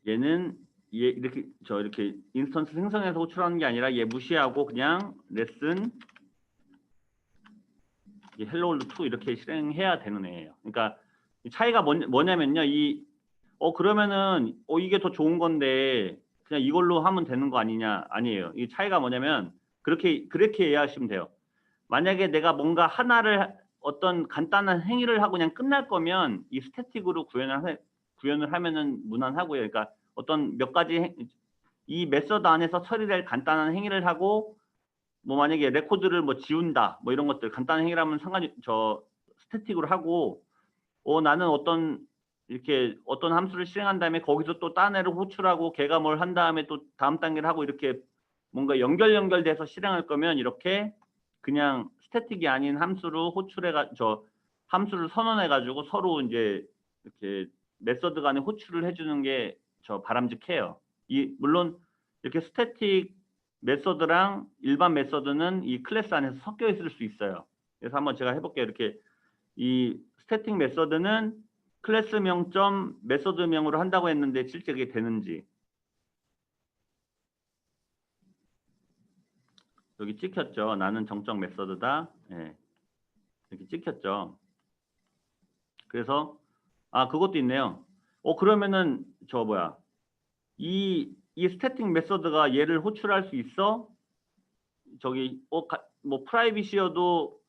얘는 이렇게 인스턴스 생성해서 호출하는 게 아니라 얘 무시하고 그냥 레슨 헬로 월드 2 이렇게 실행해야 되는 애예요. 그러니까 차이가 뭐냐면요. 그러면은 이게 더 좋은 건데 그냥 이걸로 하면 되는 거 아니냐? 아니에요. 이 차이가 뭐냐면 그렇게 이해하시면 돼요. 만약에 내가 뭔가 하나를 어떤 간단한 행위를 하고 그냥 끝날 거면 이 스태틱으로 구현을 하면은 무난하고요. 그러니까 어떤 몇 가지 이 메서드 안에서 처리될 간단한 행위를 하고 뭐 만약에 레코드를 지운다 뭐 이런 것들 간단한 행위라면 스태틱으로 하고 나는 어떤 함수를 실행한 다음에 거기서 또 딴 애를 호출하고 걔가 뭘 한 다음에 또 다음 단계를 하고 이렇게 뭔가 연결돼서 실행할 거면 이렇게 그냥 스태틱이 아닌 함수를 함수를 선언해 가지고 서로 이제 이렇게 메서드 간에 호출을 해주는 게 바람직해요. 물론 이렇게 스태틱 메서드랑 일반 메서드는 이 클래스 안에서 섞여 있을 수 있어요. 그래서 한번 제가 해볼게요. 이렇게 이 스태틱 메서드는 클래스명 점 메서드명으로 한다고 했는데 실제 그게 되는지 여기 찍혔죠. 나는 정적 메서드다. 예. 이렇게 찍혔죠. 그래서 그것도 있네요. 그러면은 이 스태틱 메서드가 얘를 호출할 수 있어? 뭐 프라이빗이어도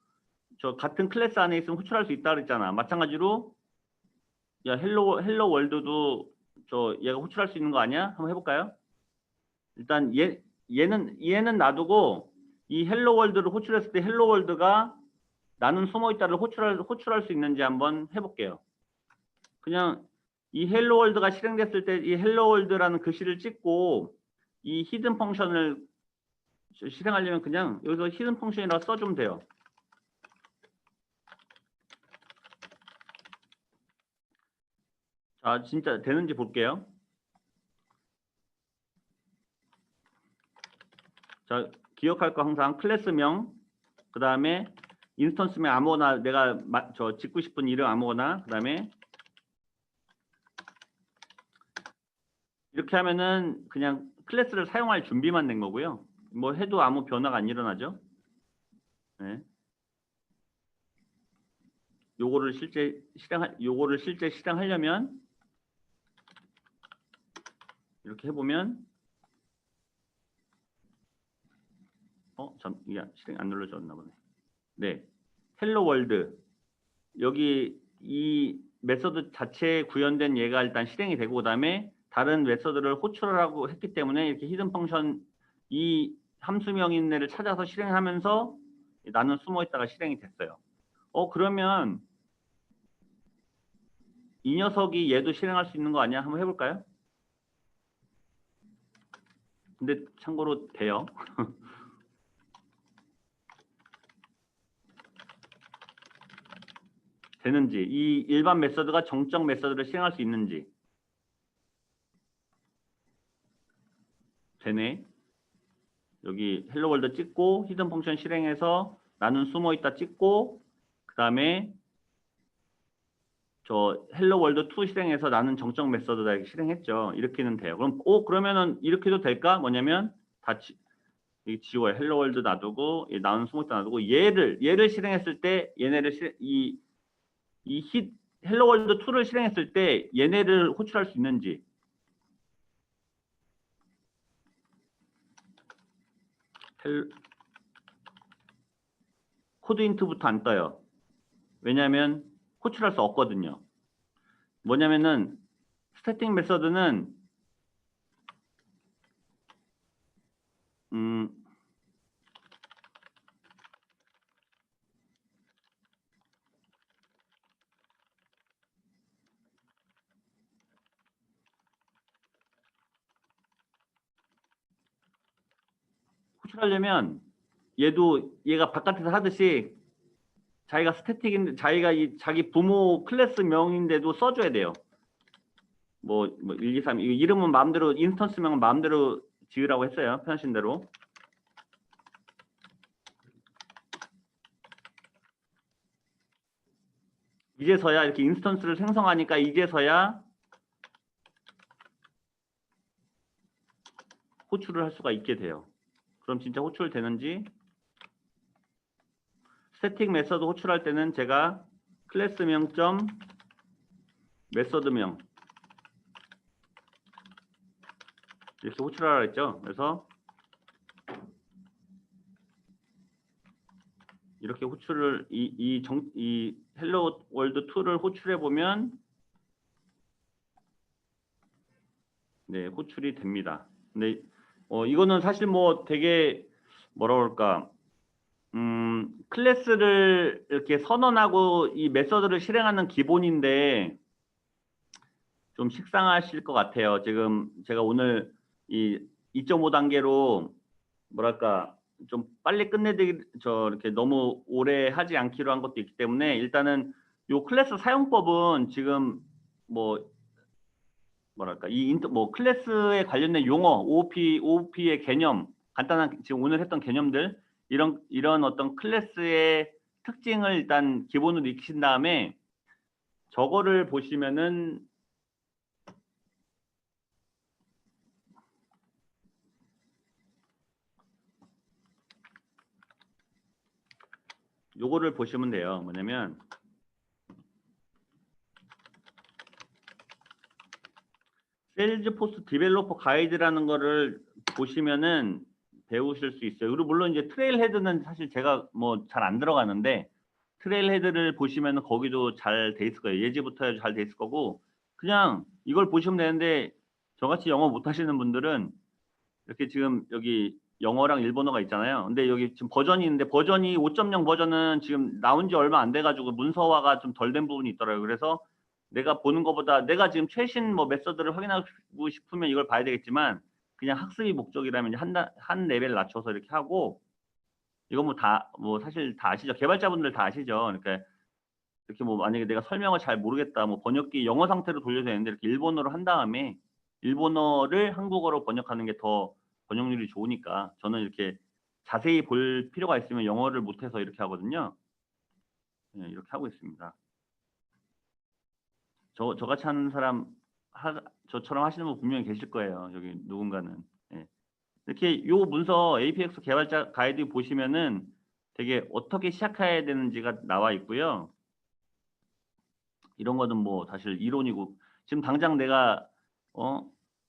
같은 클래스 안에 있으면 호출할 수 있다 그랬잖아. 마찬가지로 야 헬로 월드도 얘가 호출할 수 있는 거 아니야? 한번 해볼까요? 일단 얘는 놔두고 이 헬로 월드를 호출했을 때 헬로 월드가 나는 숨어 있다를 호출할 수 있는지 한번 해볼게요. 그냥 이 헬로 월드가 실행됐을 때 이 헬로 월드라는 글씨를 찍고 이 히든 펑션을 실행하려면 그냥 여기서 히든 펑션이라고 써주면 돼요. 자, 진짜 되는지 볼게요. 자, 기억할 거 항상 클래스명, 그 다음에 인스턴스명 아무거나 내가 짓고 싶은 이름 아무거나, 그 다음에 이렇게 하면은 그냥 클래스를 사용할 준비만 된 거고요. 뭐 해도 아무 변화가 안 일어나죠. 네. 요거를 실제 실행하려면 이렇게 해보면 이게 실행 안 눌러졌나 보네. 네, 헬로 월드 여기 이 메서드 자체에 구현된 얘가 일단 실행이 되고 그다음에 다른 메서드를 호출하라고 했기 때문에 이렇게 히든 펑션 이 함수명인 애를 찾아서 실행하면서 나는 숨어 있다가 실행이 됐어요. 그러면 이 녀석이 얘도 실행할 수 있는 거 아니야? 한번 해볼까요? 근데 참고로 돼요. 되는지, 이 일반 메서드가 정적 메서드를 실행할 수 있는지. 되네. 여기 헬로 월드 찍고 히든 펑션 실행해서 나는 숨어 있다 찍고 그다음에 저 헬로 월드 2 실행해서 나는 정적 메서드다 이렇게 실행했죠. 이렇게는 돼요. 그럼 그러면은 이렇게도 될까? 뭐냐면 다 지워요. 헬로 월드 놔두고 나는 숨어 있다 놔두고 얘를 실행했을 때 얘네를 헬로 월드 2를 실행했을 때 얘네를 호출할 수 있는지. 코드 인트부터 안 떠요. 왜냐하면 호출할 수 없거든요. 뭐냐면은 스태틱 메서드는 호출하려면 얘가 바깥에서 하듯이 자기가 스태틱인데 자기가 자기 부모 클래스 명인데도 써줘야 돼요. 뭐 1, 2, 3 이름은 마음대로 인스턴스 명은 마음대로 지으라고 했어요. 편하신 대로. 이제서야 이렇게 인스턴스를 생성하니까 이제서야 호출을 할 수가 있게 돼요. 그럼 진짜 호출되는지 스태틱 메서드 호출할 때는 제가 클래스명 점 메서드명 이렇게 호출하라 했죠. 그래서 이렇게 호출을 이 헬로 월드 2를 호출해 보면 네, 호출이 됩니다. 근데 이거는 사실 뭐 되게 뭐라 그럴까 클래스를 이렇게 선언하고 이 메서드를 실행하는 기본인데 좀 식상하실 것 같아요. 지금 제가 오늘 이 2.5 단계로 뭐랄까 좀 빨리 이렇게 너무 오래 하지 않기로 한 것도 있기 때문에 일단은 요 클래스 사용법은 지금 뭐 뭐랄까 뭐 클래스에 관련된 용어 OOP의 개념 간단한 지금 오늘 했던 개념들 이런 어떤 클래스의 특징을 일단 기본으로 익히신 다음에 저거를 보시면은 요거를 보시면 돼요. 뭐냐면 세일즈포스 디벨로퍼 가이드라는 거를 보시면은 배우실 수 있어요. 그리고 물론 이제 트레일 헤드는 사실 제가 뭐 잘 안 들어가는데 트레일 헤드를 보시면은 거기도 잘 돼 있을 거예요. 예지부터 잘 돼 있을 거고 그냥 이걸 보시면 되는데 저같이 영어 못 하시는 분들은 이렇게 지금 여기 영어랑 일본어가 있잖아요. 근데 여기 지금 버전이 있는데 버전이 5.0 버전은 지금 나온 지 얼마 안 돼가지고 문서화가 좀 덜 된 부분이 있더라고요. 그래서 내가 보는 것보다 내가 지금 최신 뭐 메서드를 확인하고 싶으면 이걸 봐야 되겠지만 그냥 학습이 목적이라면 한 레벨 낮춰서 이렇게 하고 이거 뭐 사실 다 아시죠? 개발자분들 다 아시죠? 그러니까 이렇게 뭐 만약에 내가 설명을 잘 모르겠다 뭐 번역기 영어 상태로 돌려서 되는데 이렇게 일본어로 한 다음에 일본어를 한국어로 번역하는 게 더 번역률이 좋으니까 저는 이렇게 자세히 볼 필요가 있으면 영어를 못해서 이렇게 하거든요. 네, 이렇게 하고 있습니다. 저같이 하는 사람 저처럼 하시는 분 분명히 계실 거예요. 여기 누군가는. 네. 이렇게 요 문서 APX 개발자 가이드 보시면은 되게 어떻게 시작해야 되는지가 나와 있고요. 이런 거는 뭐 사실 이론이고 지금 당장 내가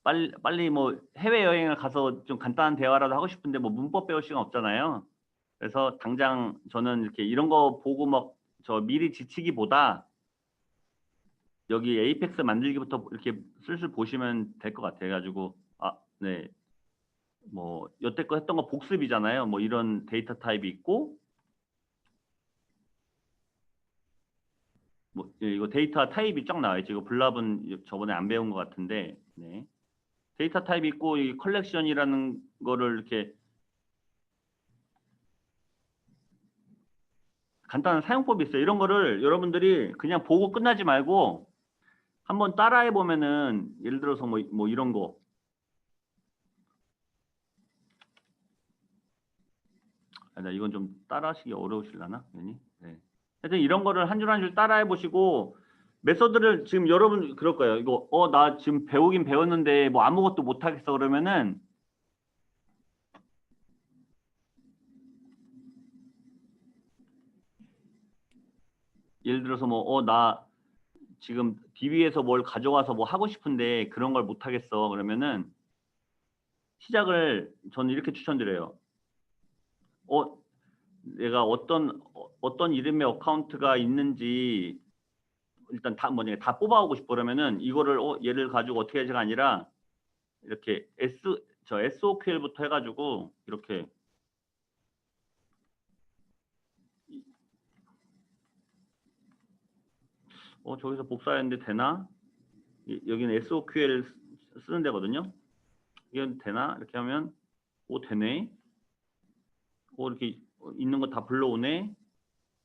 빨리 뭐 해외 여행을 가서 좀 간단한 대화라도 하고 싶은데 뭐 문법 배울 시간 없잖아요. 그래서 당장 저는 이렇게 이런 거 보고 막 저 미리 지치기보다 여기 에이펙스 만들기부터 이렇게 슬슬 보시면 될 것 같아요. 가지고 네. 뭐 여태껏 했던 거 복습이잖아요. 뭐 이런 데이터 타입이 있고 뭐 이거 데이터 타입이 쫙 나와 있죠. 이거 블랍은 저번에 안 배운 것 같은데. 네. 데이터 타입이 있고 이 컬렉션이라는 거를 이렇게 간단한 사용법이 있어요. 이런 거를 여러분들이 그냥 보고 끝나지 말고 한번 따라해 보면은 예를 들어서 뭐 이런 거 나 이건 좀 따라하시기 어려우실라나? 괜히? 네. 하여튼 이런 거를 한 줄 한 줄 따라해 보시고 메서드를 지금 여러분 그럴 거예요. 이거 나 지금 배우긴 배웠는데 뭐 아무것도 못 하겠어 그러면은 예를 들어서 뭐 나 지금 DB에서 뭘 가져와서 뭐 하고 싶은데 그런 걸 못 하겠어 그러면은 시작을 저는 이렇게 추천드려요. 내가 어떤 이름의 어카운트가 있는지 일단 다 뽑아오고 싶어 그러면은 이거를 얘를 가지고 어떻게 하지가 아니라 이렇게 SOQL부터 해가지고 이렇게 저기서 복사했는데 되나? 여기는 SOQL 쓰는 데거든요. 이건 되나? 이렇게 하면 되네. 이렇게 있는 거 다 불러오네.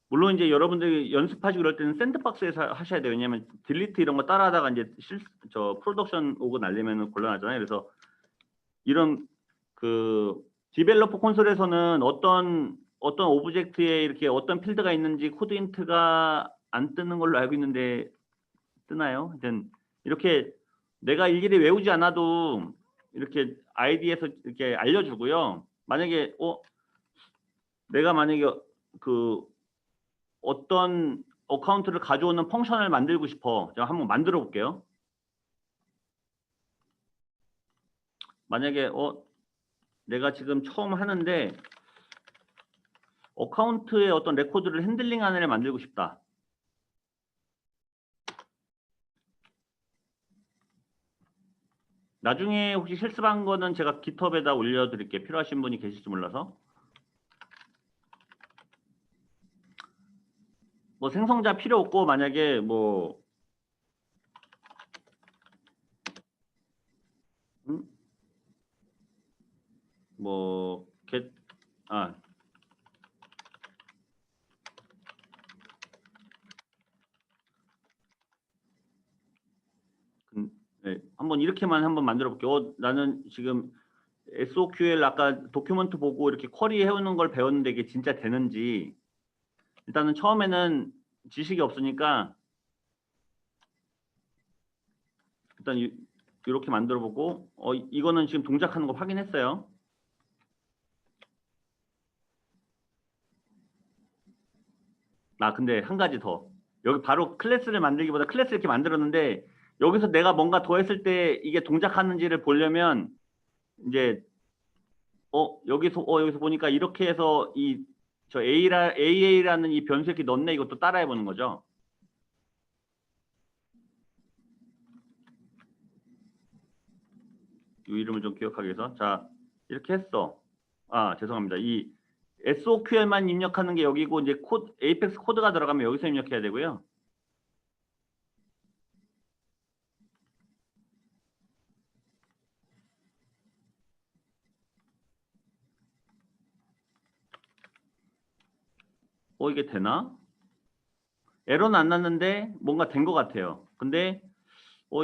물론 이제 여러분들이 연습하시고 그럴 때는 샌드박스에서 하셔야 돼요. 왜냐면 딜리트 이런 거 따라하다가 이제 프로덕션 오고 날리면 곤란하잖아요. 그래서 이런 그 디벨로퍼 콘솔에서는 어떤 오브젝트에 이렇게 어떤 필드가 있는지 코드 힌트가 안 뜨는 걸로 알고 있는데 뜨나요? 하여튼 이렇게 내가 일일이 외우지 않아도 이렇게 아이디에서 이렇게 알려주고요. 만약에 내가 만약에 그 어떤 어카운트를 가져오는 펑션을 만들고 싶어. 제가 한번 만들어 볼게요. 만약에 내가 지금 처음 하는데 어카운트의 어떤 레코드를 핸들링하는 애 만들고 싶다. 나중에 혹시 실습한 거는 제가 깃허브에다 올려드릴게요. 필요하신 분이 계실지 몰라서. 뭐 생성자 필요 없고 만약에 get 네, 한번 이렇게만 한번 만들어 볼게요. 나는 지금 SOQL 아까 도큐먼트 보고 이렇게 쿼리 해오는 걸 배웠는데 이게 진짜 되는지 일단은 처음에는 지식이 없으니까 일단 이렇게 만들어 보고 이거는 지금 동작하는 거 확인했어요. 근데 한 가지 더. 여기 바로 클래스를 만들기보다 클래스 이렇게 만들었는데 여기서 내가 뭔가 더 했을 때 이게 동작하는지를 보려면 이제 여기서 보니까 이렇게 해서 AA라는 이 변수 이렇게 넣네 이것도 따라해 보는 거죠. 이 이름을 좀 기억하기 위해서 자 이렇게 했어. 죄송합니다. 이 SOQL만 입력하는 게 여기고 이제 에이펙스 코드가 들어가면 여기서 입력해야 되고요. 이게 되나? 에러는 안 났는데 뭔가 된 것 같아요. 근데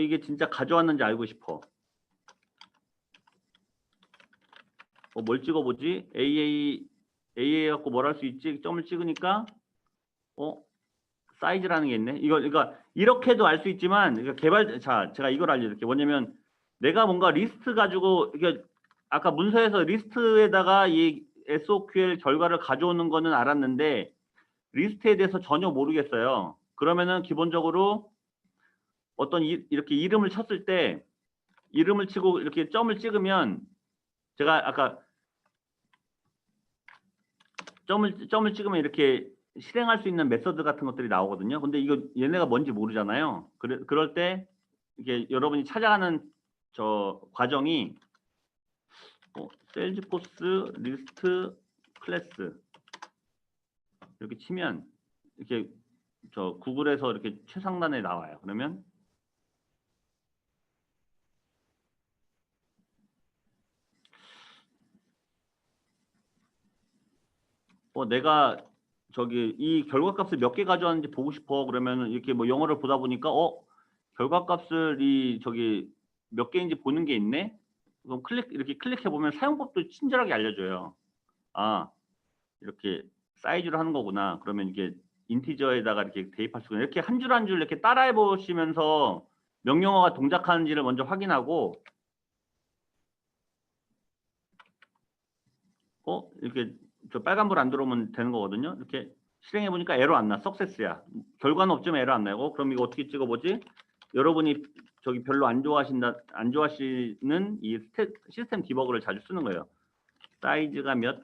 이게 진짜 가져왔는지 알고 싶어. 뭘 찍어보지? AA 갖고 뭘 할 수 있지? 점을 찍으니까 사이즈라는 게 있네. 그러니까 이렇게도 알 수 있지만 제가 이걸 알려드릴게요. 뭐냐면 내가 뭔가 리스트 가지고 아까 문서에서 리스트에다가 이 SOQL 결과를 가져오는 거는 알았는데 리스트에 대해서 전혀 모르겠어요. 그러면은 기본적으로 이렇게 이름을 쳤을 때 이름을 치고 이렇게 점을 찍으면 제가 아까 점을 찍으면 이렇게 실행할 수 있는 메서드 같은 것들이 나오거든요. 근데 이거 얘네가 뭔지 모르잖아요. 그럴 때 이게 여러분이 찾아가는 과정이 셀즈포스 리스트 클래스 이렇게 치면 이렇게 구글에서 이렇게 최상단에 나와요. 그러면 내가 저기 이 결과값을 몇 개 가져왔는지 보고 싶어. 그러면 이렇게 뭐 영어를 보다 보니까 결과값을 이 저기 몇 개인지 보는 게 있네. 그럼 이렇게 클릭해 보면 사용법도 친절하게 알려줘요. 아, 이렇게 사이즈로 하는 거구나. 그러면 이게 인티저에다가 이렇게 대입할 수가 있는, 이렇게 한 줄 한 줄 이렇게 따라해 보시면서 명령어가 동작하는지를 먼저 확인하고, 이렇게 저 빨간불 안 들어오면 되는 거거든요. 이렇게 실행해 보니까 에러 안 나. 석세스야. 결과는 없지만 에러 안 나고. 그럼 이거 어떻게 찍어보지? 여러분이 저기 별로 안 좋아하시는 이 시스템 디버그를 자주 쓰는 거예요. 사이즈가 몇?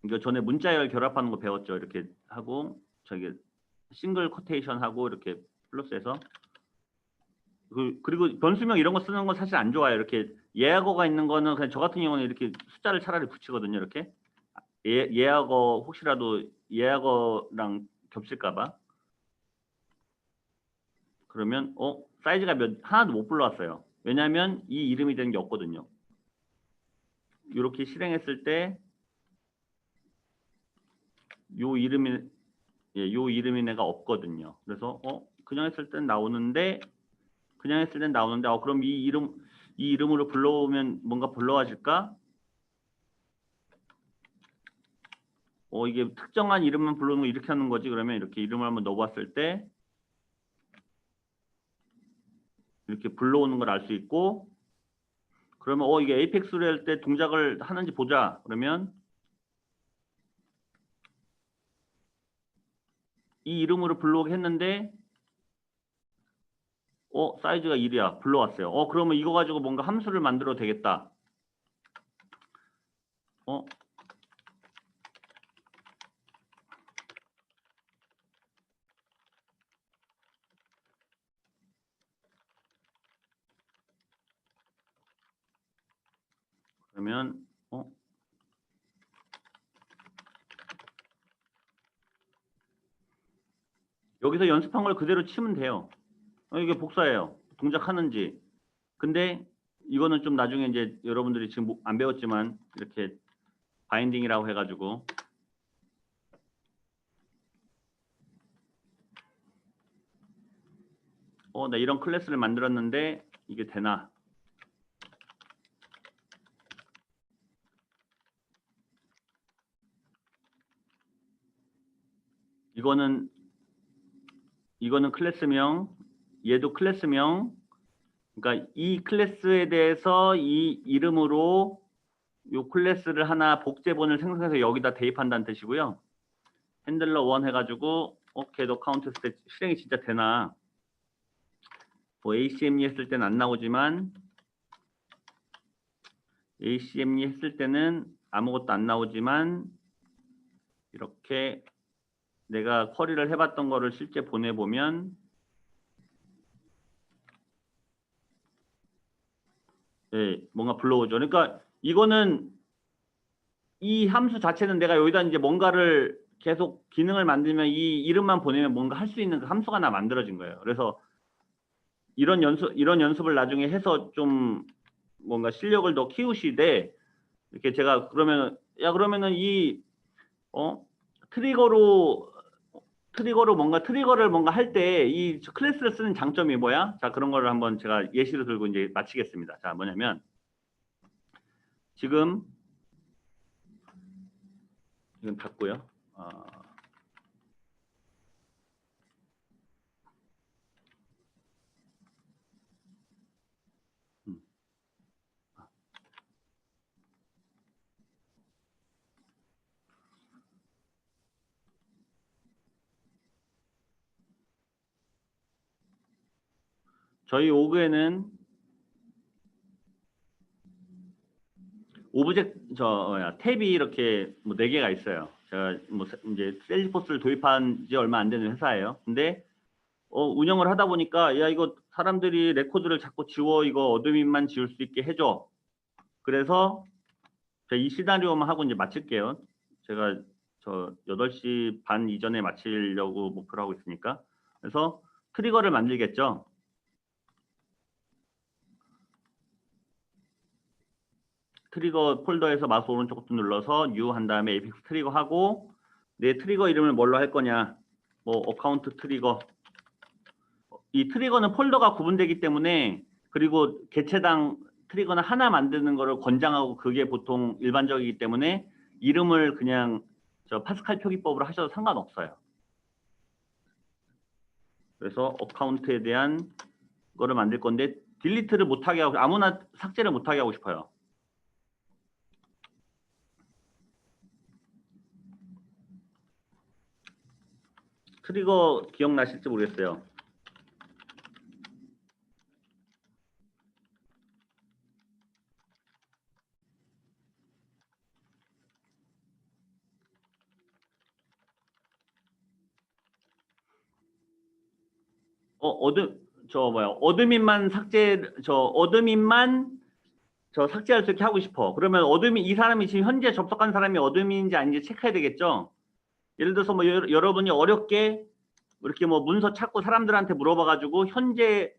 이거 전에 문자열 결합하는 거 배웠죠. 이렇게 하고 저기 싱글 코테이션 하고 이렇게 플러스해서, 그리고 변수명 이런 거 쓰는 건 사실 안 좋아요. 이렇게 예약어가 있는 거는 그냥 저 같은 경우는 이렇게 숫자를 차라리 붙이거든요. 이렇게 예약어 혹시라도 예약어랑 겹칠까봐. 그러면 사이즈가 하나도 못 불러왔어요. 왜냐하면 이 이름이 되는 게 없거든요. 이렇게 실행했을 때 요 이름인 애가 없거든요. 그래서 그냥 했을 땐 나오는데 그럼 이 이름으로 불러오면 뭔가 불러와질까? 이게 특정한 이름만 부르는 거 이렇게 하는 거지. 그러면 이렇게 이름을 한번 넣어봤을 때 이렇게 불러오는 걸 알 수 있고, 그러면 이게 에이펙스로 할 때 동작을 하는지 보자. 그러면 이 이름으로 불러오게 했는데 사이즈가 1이야. 불러왔어요. 그러면 이거 가지고 뭔가 함수를 만들어도 되겠다. 그러면 여기서 연습한 걸 그대로 치면 돼요. 이게 복사예요. 동작하는지. 근데 이거는 좀 나중에 이제 여러분들이 지금 안 배웠지만 이렇게 바인딩이라고 해가지고 나 이런 클래스를 만들었는데 이게 되나? 이거는 클래스명, 얘도 클래스명. 그러니까 이 클래스에 대해서 이 이름으로 요 클래스를 하나 복제본을 생성해서 여기다 대입한다는 뜻이고요. 핸들러 1 해가지고 걔도 카운트 했을 때 실행이 진짜 되나? 뭐 ACME 했을 때는 안 나오지만 ACME 했을 때는 아무것도 안 나오지만 이렇게 내가 쿼리를 해봤던 거를 실제 보내보면 뭔가 불러오죠. 그러니까 이거는 이 함수 자체는 내가 여기다 이제 뭔가를 계속 기능을 만들면 이 이름만 보내면 뭔가 할 수 있는 그 함수가 하나 만들어진 거예요. 그래서 이런 연습을 나중에 해서 좀 뭔가 실력을 더 키우시되, 이렇게 제가 그러면은 이 트리거를 뭔가 할 때 이 클래스를 쓰는 장점이 뭐야? 자, 그런 거를 한번 제가 예시로 들고 이제 마치겠습니다. 자, 뭐냐면 지금 닫고요. 저희 오그에는 탭이 이렇게 뭐 4개가 있어요. 제가 뭐 이제 셀리포스를 도입한 지 얼마 안 되는 회사예요. 근데 운영을 하다 보니까 야, 이거 사람들이 레코드를 자꾸 지워, 이거 어드민만 지울 수 있게 해줘. 그래서 제가 이 시나리오만 하고 이제 마칠게요. 제가 저 8시 반 이전에 마치려고 목표로 하고 있으니까. 그래서 트리거를 만들겠죠. 트리거 폴더에서 마우스 오른쪽 버튼 눌러서 new 한 다음에 에이픽스 트리거 하고 내 트리거 이름을 뭘로 할 거냐. 뭐 어카운트 트리거. 이 트리거는 폴더가 구분되기 때문에 그리고 개체당 트리거는 하나 만드는 거를 권장하고 그게 보통 일반적이기 때문에 이름을 그냥 저 파스칼 표기법으로 하셔도 상관없어요. 그래서 어카운트에 대한 거를 만들 건데 딜리트를 못하게 하고 아무나 삭제를 못하게 하고 싶어요. 트리거 기억나실지 모르겠어요. 어드민만 삭제할 수 있게 하고 싶어. 그러면 어드민, 이 사람이 지금 현재 접속한 사람이 어드민인지 아닌지 체크해야 되겠죠? 예를 들어서 뭐 여러분이 어렵게 이렇게 뭐 문서 찾고 사람들한테 물어봐가지고 현재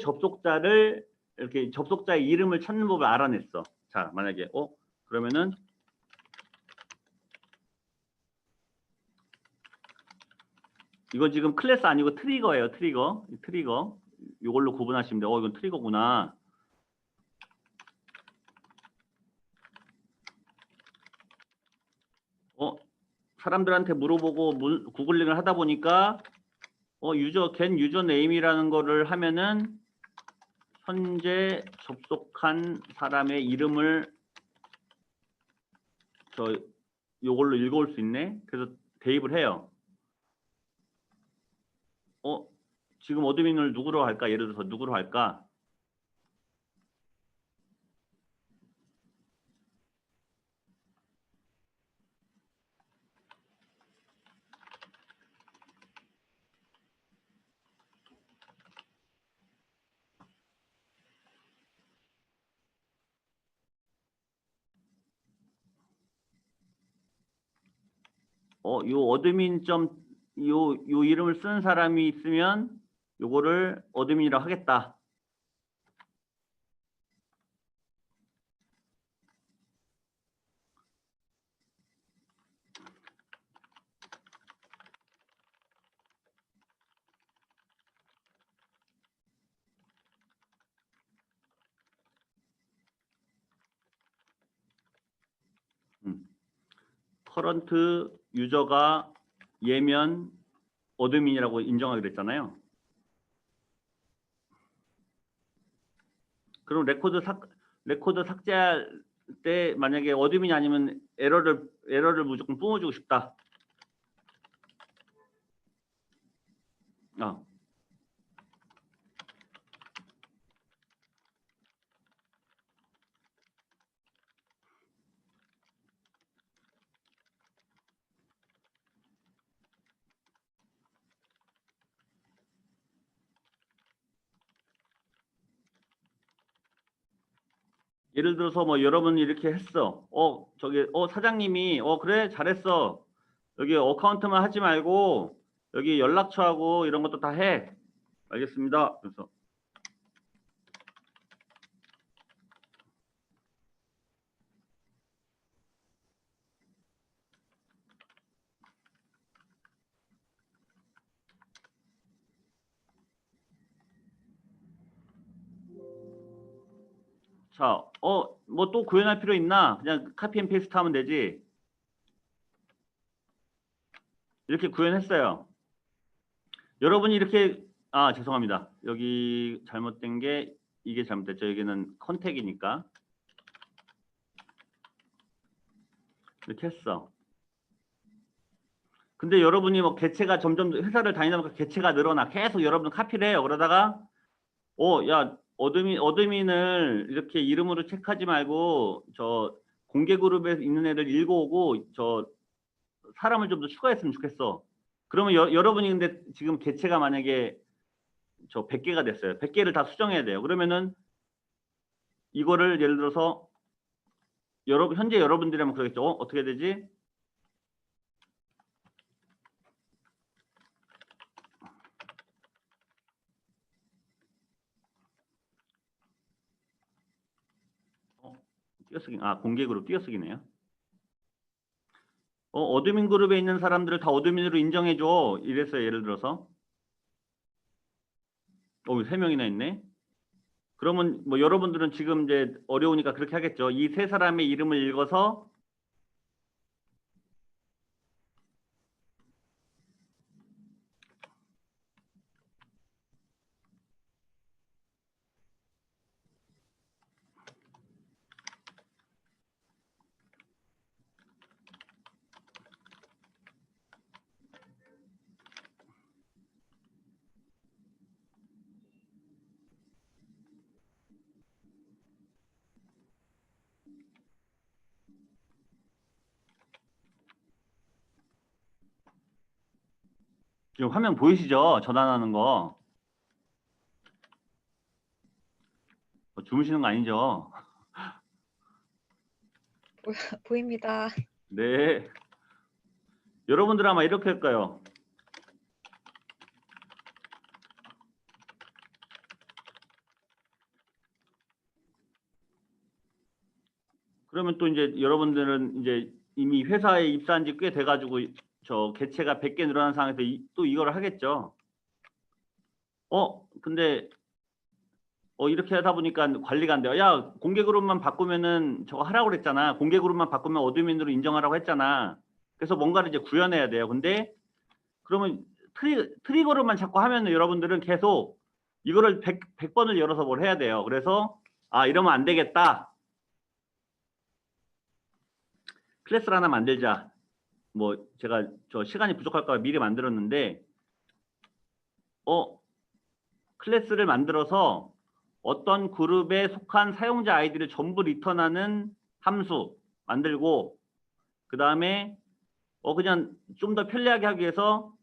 접속자를 이렇게 접속자의 이름을 찾는 법을 알아냈어. 자, 만약에 그러면은 이거 지금 클래스 아니고 트리거예요. 트리거. 이걸로 구분하시면 돼요. 이건 트리거구나. 사람들한테 물어보고 구글링을 하다 보니까 get 유저네임이라는 거를 하면은 현재 접속한 사람의 이름을 요걸로 읽어올 수 있네. 그래서 대입을 해요. 지금 어드민을 누구로 할까? 예를 들어서 누구로 할까? 요 어드민 요 이름을 쓰는 사람이 있으면 요거를 어드민이라 하겠다. 커런트 유저가 얘면 어드민이라고 인정하기로 했잖아요. 그럼 레코드 삭제할 때 만약에 어드민이 아니면 에러를 무조건 뿜어주고 싶다. 예를 들어서 뭐 여러분이 이렇게 했어. 사장님이 그래 잘했어. 여기 어카운트만 하지 말고 여기 연락처하고 이런 것도 다 해. 알겠습니다. 그래서 자, 뭐 또 구현할 필요 있나? 그냥 카피 앤 페이스트 하면 되지. 이렇게 구현했어요. 여러분이 이렇게 죄송합니다. 여기 잘못된 게 이게 잘못됐죠. 여기는 컨택이니까. 이렇게 했어. 근데 여러분이 뭐 개체가 점점 회사를 다니다 보니까 개체가 늘어나. 계속 여러분 카피를 해요. 그러다가 야 어드민을 이렇게 이름으로 체크하지 말고 저 공개 그룹에 있는 애를 읽어오고 저 사람을 좀 더 추가했으면 좋겠어. 그러면 여러분이 근데 지금 개체가 만약에 저 100개가 됐어요. 100개를 다 수정해야 돼요. 그러면은 이거를 예를 들어서 현재 여러분들이라면 그러겠죠. 어떻게 되지? 띄어쓰기, 공개 그룹 띄어쓰기네요. 어드민 그룹에 있는 사람들을 다 어드민으로 인정해줘. 이랬어요. 예를 들어서. 3명이나 있네. 그러면 뭐 여러분들은 지금 이제 어려우니까 그렇게 하겠죠. 이 세 사람의 이름을 읽어서 지금 화면 보이시죠? 전환하는 거. 주무시는 거 아니죠? 보입니다. 네. 여러분들 아마 이렇게 할 거예요. 그러면 또 이제 여러분들은 이제 이미 회사에 입사한 지 꽤 돼가지고 저 개체가 100개 늘어난 상황에서 또 이걸 하겠죠. 근데 이렇게 하다 보니까 관리가 안 돼요. 야, 공개 그룹만 바꾸면은 저거 하라고 그랬잖아. 공개 그룹만 바꾸면 어드민으로 인정하라고 했잖아. 그래서 뭔가를 이제 구현해야 돼요. 근데 그러면 트리거로만 자꾸 하면은 여러분들은 계속 이거를 100번을 열어서 뭘 해야 돼요. 그래서 이러면 안 되겠다. 클래스를 하나 만들자. 뭐 제가 저 시간이 부족할까 봐 미리 만들었는데 클래스를 만들어서 어떤 그룹에 속한 사용자 아이디를 전부 리턴하는 함수 만들고 그 다음에 그냥 좀 더 편리하게 하기 위해서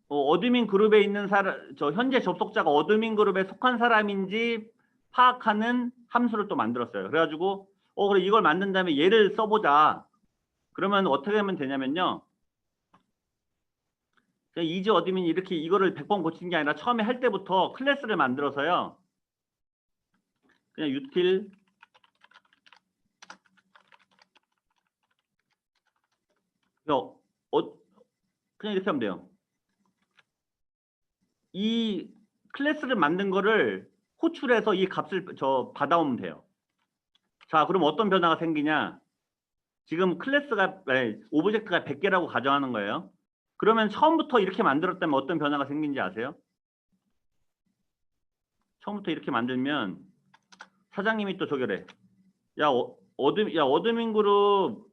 어드민 그룹에 있는 현재 접속자가 어드민 그룹에 속한 사람인지 파악하는 함수를 또 만들었어요. 그래가지고 그래 이걸 만든 다음에 얘를 써보자. 그러면 어떻게 하면 되냐면요. 이지 어드민이 이렇게 이거를 100번 고치는 게 아니라 처음에 할 때부터 클래스를 만들어서요. 그냥 util 그냥 이렇게 하면 돼요. 이 클래스를 만든 거를 호출해서 이 값을 받아오면 돼요. 자, 그럼 어떤 변화가 생기냐? 지금 오브젝트가 100개라고 가정하는 거예요. 그러면 처음부터 이렇게 만들었다면 어떤 변화가 생긴지 아세요? 처음부터 이렇게 만들면 사장님이 또 저기래. 야, 어드민 그룹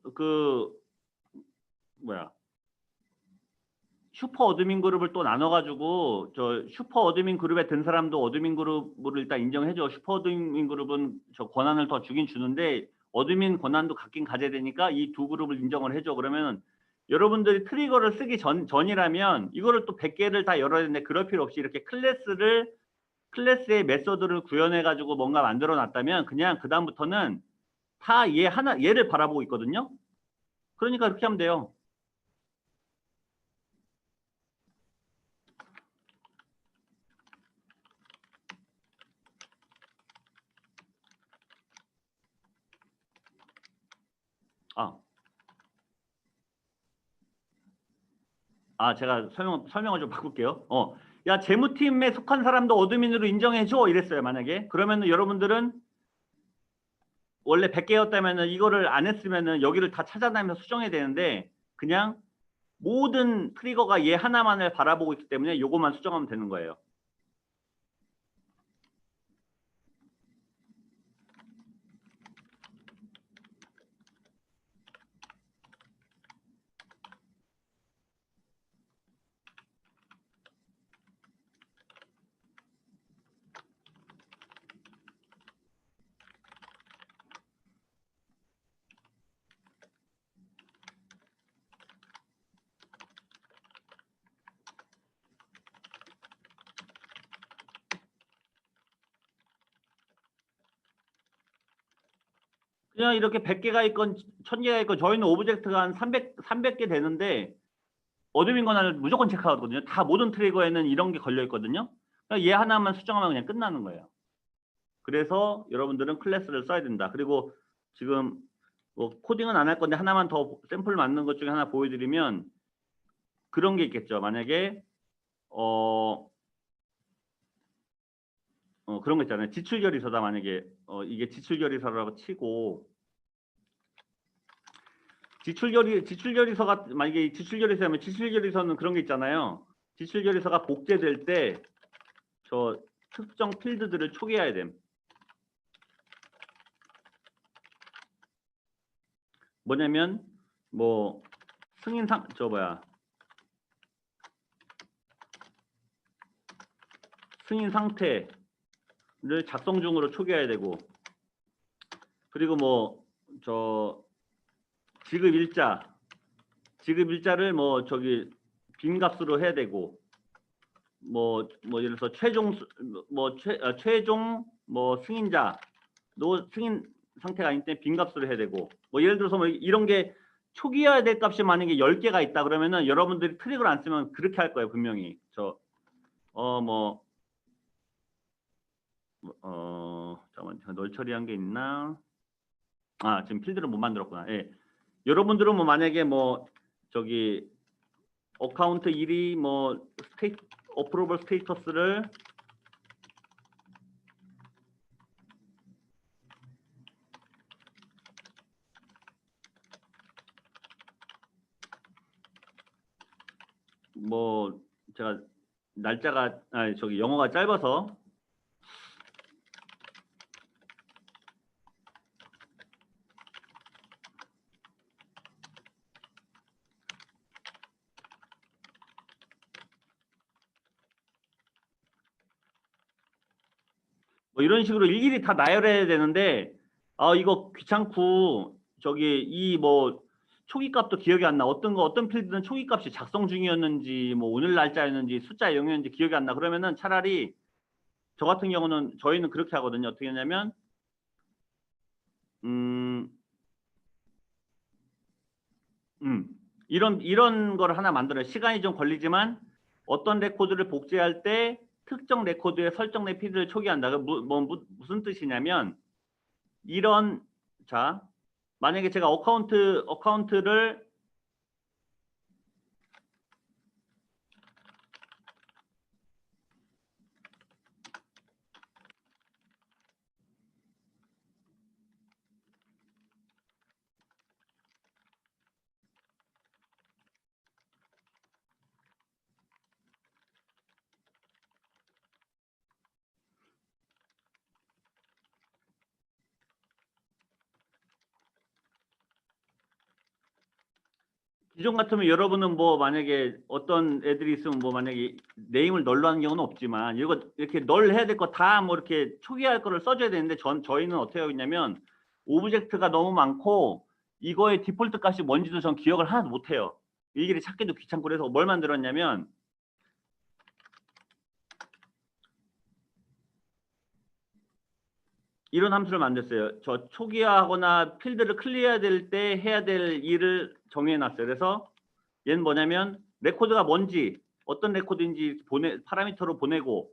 슈퍼 어드민 그룹을 또 나눠가지고 저 슈퍼 어드민 그룹에 든 사람도 어드민 그룹을 일단 인정해줘. 슈퍼 어드민 그룹은 저 권한을 더 주긴 주는데 어드민 권한도 갖긴 가져야 되니까 이 두 그룹을 인정을 해줘. 그러면 여러분들이 트리거를 쓰기 전이라면 이거를 또 100개를 다 열어야 되는데 그럴 필요 없이 이렇게 클래스의 메소드를 구현해가지고 뭔가 만들어 놨다면 그냥 그 다음부터는 다 얘를 바라보고 있거든요. 그러니까 그렇게 하면 돼요. 제가 설명을 좀 바꿀게요. 야, 재무팀에 속한 사람도 어드민으로 인정해줘. 이랬어요, 만약에. 그러면은 여러분들은 원래 100개였다면은 이거를 안 했으면은 여기를 다 찾아다니면서 수정해야 되는데 그냥 모든 트리거가 얘 하나만을 바라보고 있기 때문에 요것만 수정하면 되는 거예요. 그냥 이렇게 100개가 있건 1000개가 있건 저희는 오브젝트가 한 300개 되는데 어드민 권한을 무조건 체크하거든요. 다 모든 트리거에는 이런 게 걸려 있거든요. 그러니까 얘 하나만 수정하면 그냥 끝나는 거예요. 그래서 여러분들은 클래스를 써야 된다. 그리고 지금 뭐 코딩은 안 할 건데 하나만 더 샘플 만든 것 중에 하나 보여드리면 그런 게 있겠죠. 만약에 그런 거 있잖아요. 지출결의서다. 만약에 이게 지출결의서라고 치고 지출결의서가 만약에 지출결의서면 지출결의서는 그런 게 있잖아요. 지출결의서가 복제될 때 저 특정 필드들을 초기화해야 됨. 뭐냐면 뭐 승인상 승인 상태를 작성 중으로 초기화해야 되고, 그리고 뭐 지급 일자를 뭐 빈 값으로 해야 되고, 뭐 예를 들어서 최종 승인자 승인 상태가 아닐 때 빈 값으로 해야 되고, 뭐 예를 들어서 뭐 이런 게 초기화해야 될 값이 만약에 10개가 있다 그러면은 여러분들이 트릭을 안 쓰면 그렇게 할 거예요. 분명히 잠깐만, 널 처리한 게 있나? 지금 필드를 못 만들었구나. 예. 여러분들은 뭐 만약에 어카운트 1이 어프로벌 스테이터스를 제가 날짜가 영어가 짧아서 뭐 이런 식으로 일일이 다 나열해야 되는데 이거 귀찮고 초기 값도 기억이 안 나. 어떤 필드는 초기 값이 작성 중이었는지 뭐 오늘 날짜였는지 숫자 0이었는지 기억이 안 나. 그러면은 차라리 저 같은 경우는 저희는 그렇게 하거든요. 어떻게 하냐면 이런 거를 하나 만들어요. 시간이 좀 걸리지만 어떤 레코드를 복제할 때 특정 레코드의 설정된 필드를 초기화한다. 무슨 뜻이냐면 만약에 제가 어카운트를 기존 같으면 여러분은 만약에 어떤 애들이 있으면 만약에 네임을 널로 하는 경우는 없지만 이렇게 널 해야 될 거 다 이렇게 초기화할 거를 써줘야 되는데 저희는 어떻게 하고 있냐면 오브젝트가 너무 많고 이거의 디폴트 값이 뭔지도 전 기억을 하나도 못 해요. 일일이 찾기도 귀찮고. 그래서 뭘 만들었냐면 이런 함수를 만들었어요. 저 초기화하거나 필드를 클리어해야 될 때 해야 될 일을 정해놨어요. 그래서 얘는 뭐냐면 레코드가 뭔지 어떤 레코드인지 파라미터로 보내고,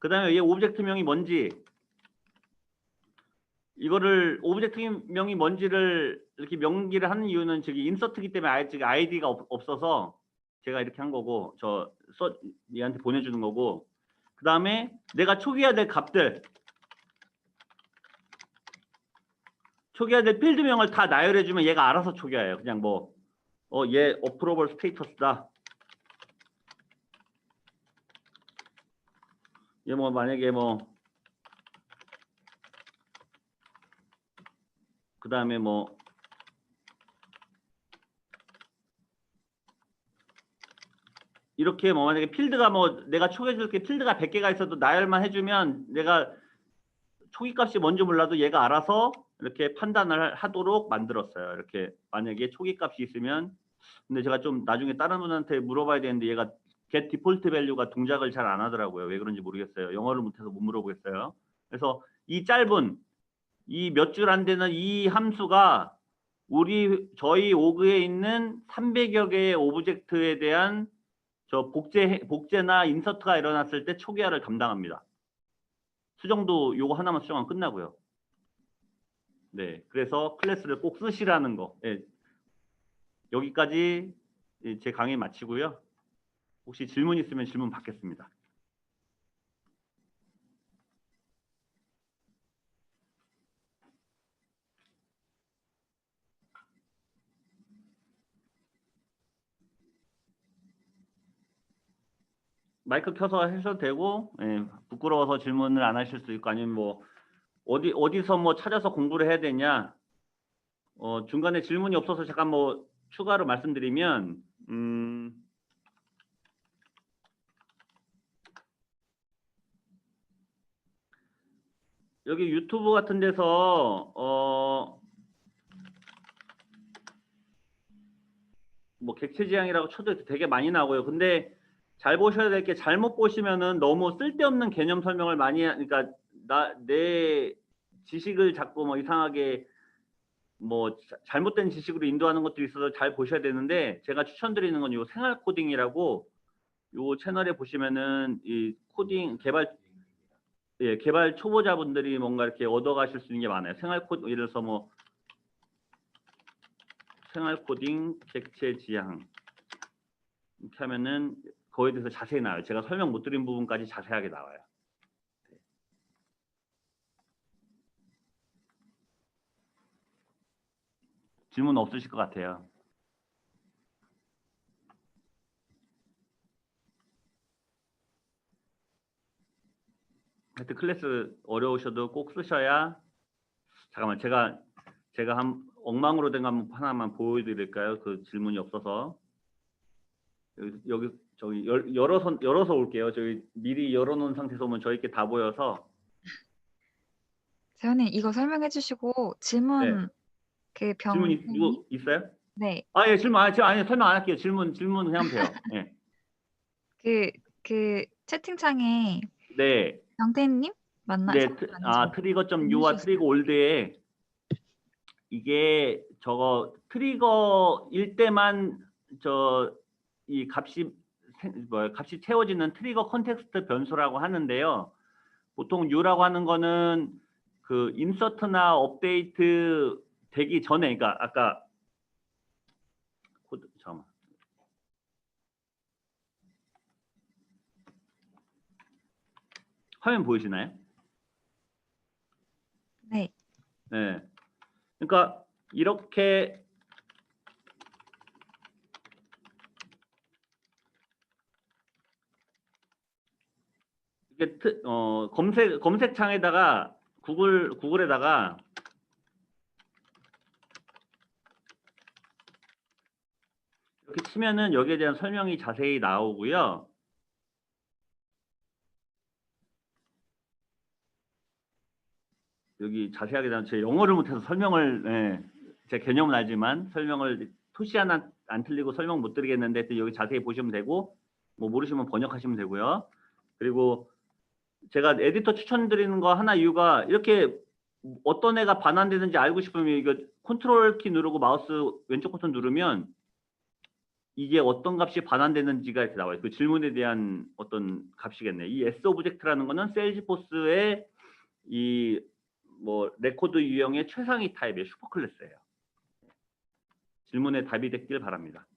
그 다음에 얘 오브젝트명이 뭔지 이거를 오브젝트명이 뭔지를 이렇게 명기를 하는 이유는 인서트기 때문에 아이디가 없어서 제가 이렇게 한 거고 얘한테 보내주는 거고, 그 다음에 내가 초기화해야 될 값들 초기화해야 될 필드명을 다 나열해주면 얘가 알아서 초기화해요. 그냥 얘 어프로벌 스테이터스다. 얘 만약에 그 다음에 이렇게 만약에 필드가 내가 초기화해줄게 필드가 100개가 있어도 나열만 해주면 내가 초기 값이 뭔지 몰라도 얘가 알아서 이렇게 판단을 하도록 만들었어요. 이렇게 만약에 초기 값이 있으면, 근데 제가 좀 나중에 다른 분한테 물어봐야 되는데 얘가 get default value가 동작을 잘 안 하더라고요. 왜 그런지 모르겠어요. 영어를 못해서 못 물어보겠어요. 그래서 이 짧은 이 몇 줄 안 되는 이 함수가 저희 오그에 있는 300여 개의 오브젝트에 대한 저 복제나 인서트가 일어났을 때 초기화를 담당합니다. 수정도 요거 하나만 수정하면 끝나고요. 네, 그래서 클래스를 꼭 쓰시라는 거. 네, 여기까지 제 강의 마치고요. 혹시 질문 있으면 질문 받겠습니다. 마이크 켜서 하셔도 되고, 예, 부끄러워서 질문을 안 하실 수 있고, 아니면 뭐 어디서 뭐 찾아서 공부를 해야 되냐, 중간에 질문이 없어서 잠깐 뭐 추가로 말씀드리면, 여기 유튜브 같은 데서 뭐 객체지향이라고 쳐도 되게 많이 나오고요. 근데 잘 보셔야 될 게, 잘못 보시면은 너무 쓸데없는 개념 설명을 많이 그러니까 내 지식을 자꾸 뭐 이상하게 뭐 잘못된 지식으로 인도하는 것도 있어서 잘 보셔야 되는데, 제가 추천드리는 건 요 생활 코딩이라고, 요 채널에 보시면은 이 코딩 개발 초보자분들이 뭔가 이렇게 얻어가실 수 있는 게 많아요. 생활 코딩, 예를 들어서 뭐 생활 코딩 객체 지향 이렇게 하면은 거기에 대해서 자세히 나와요. 제가 설명 못 드린 부분까지 자세하게 나와요. 질문 없으실 것 같아요. 하여튼 클래스 어려우셔도 꼭 쓰셔야. 잠깐만, 제가 한 엉망으로 된 거 하나만 보여드릴까요? 그 질문이 없어서. 여기 저기 열어서 올게요. 저희 미리 열어놓은 상태에서 오면 저희께 다 보여서. 재현님 이거 설명해 주시고 질문 네. 그 질문 병님 누구 있어요? 네. 예, 질문 아니 설명 안 할게요. 질문 그냥 하면 돼요. 예. 그 채팅창에 네. 병태님 맞나? 네. 성함 맞으시죠? 트리거.u와 트리거 올드에 이게 저거 트리거일 때만 이 값이 값이 채워지는 트리거 컨텍스트 변수라고 하는데요. 보통 u라고 하는 거는 그 인서트나 업데이트 되기 전에, 그러니까 아까 코드 잠깐만. 화면 보이시나요? 네. 네. 그러니까 이렇게 이게 검색창에다가 구글에다가 이렇게 치면은 여기에 대한 설명이 자세히 나오고요. 여기 자세하게 나온, 제 영어를 못해서 설명을, 제 개념은 알지만 설명을 토시 하나 안 틀리고 설명 못 드리겠는데, 여기 자세히 보시면 되고, 뭐 모르시면 번역하시면 되고요. 그리고 제가 에디터 추천드리는 거 하나 이유가, 이렇게 어떤 애가 반환되는지 알고 싶으면 이거 컨트롤 키 누르고 마우스 왼쪽 버튼 누르면 이게 어떤 값이 반환되는지가 이렇게 나와요. 그 질문에 대한 어떤 값이겠네. 이 S 오브젝트라는 거는 세일즈포스의 이 뭐 레코드 유형의 최상위 타입의 슈퍼 클래스예요. 질문에 답이 됐길 바랍니다.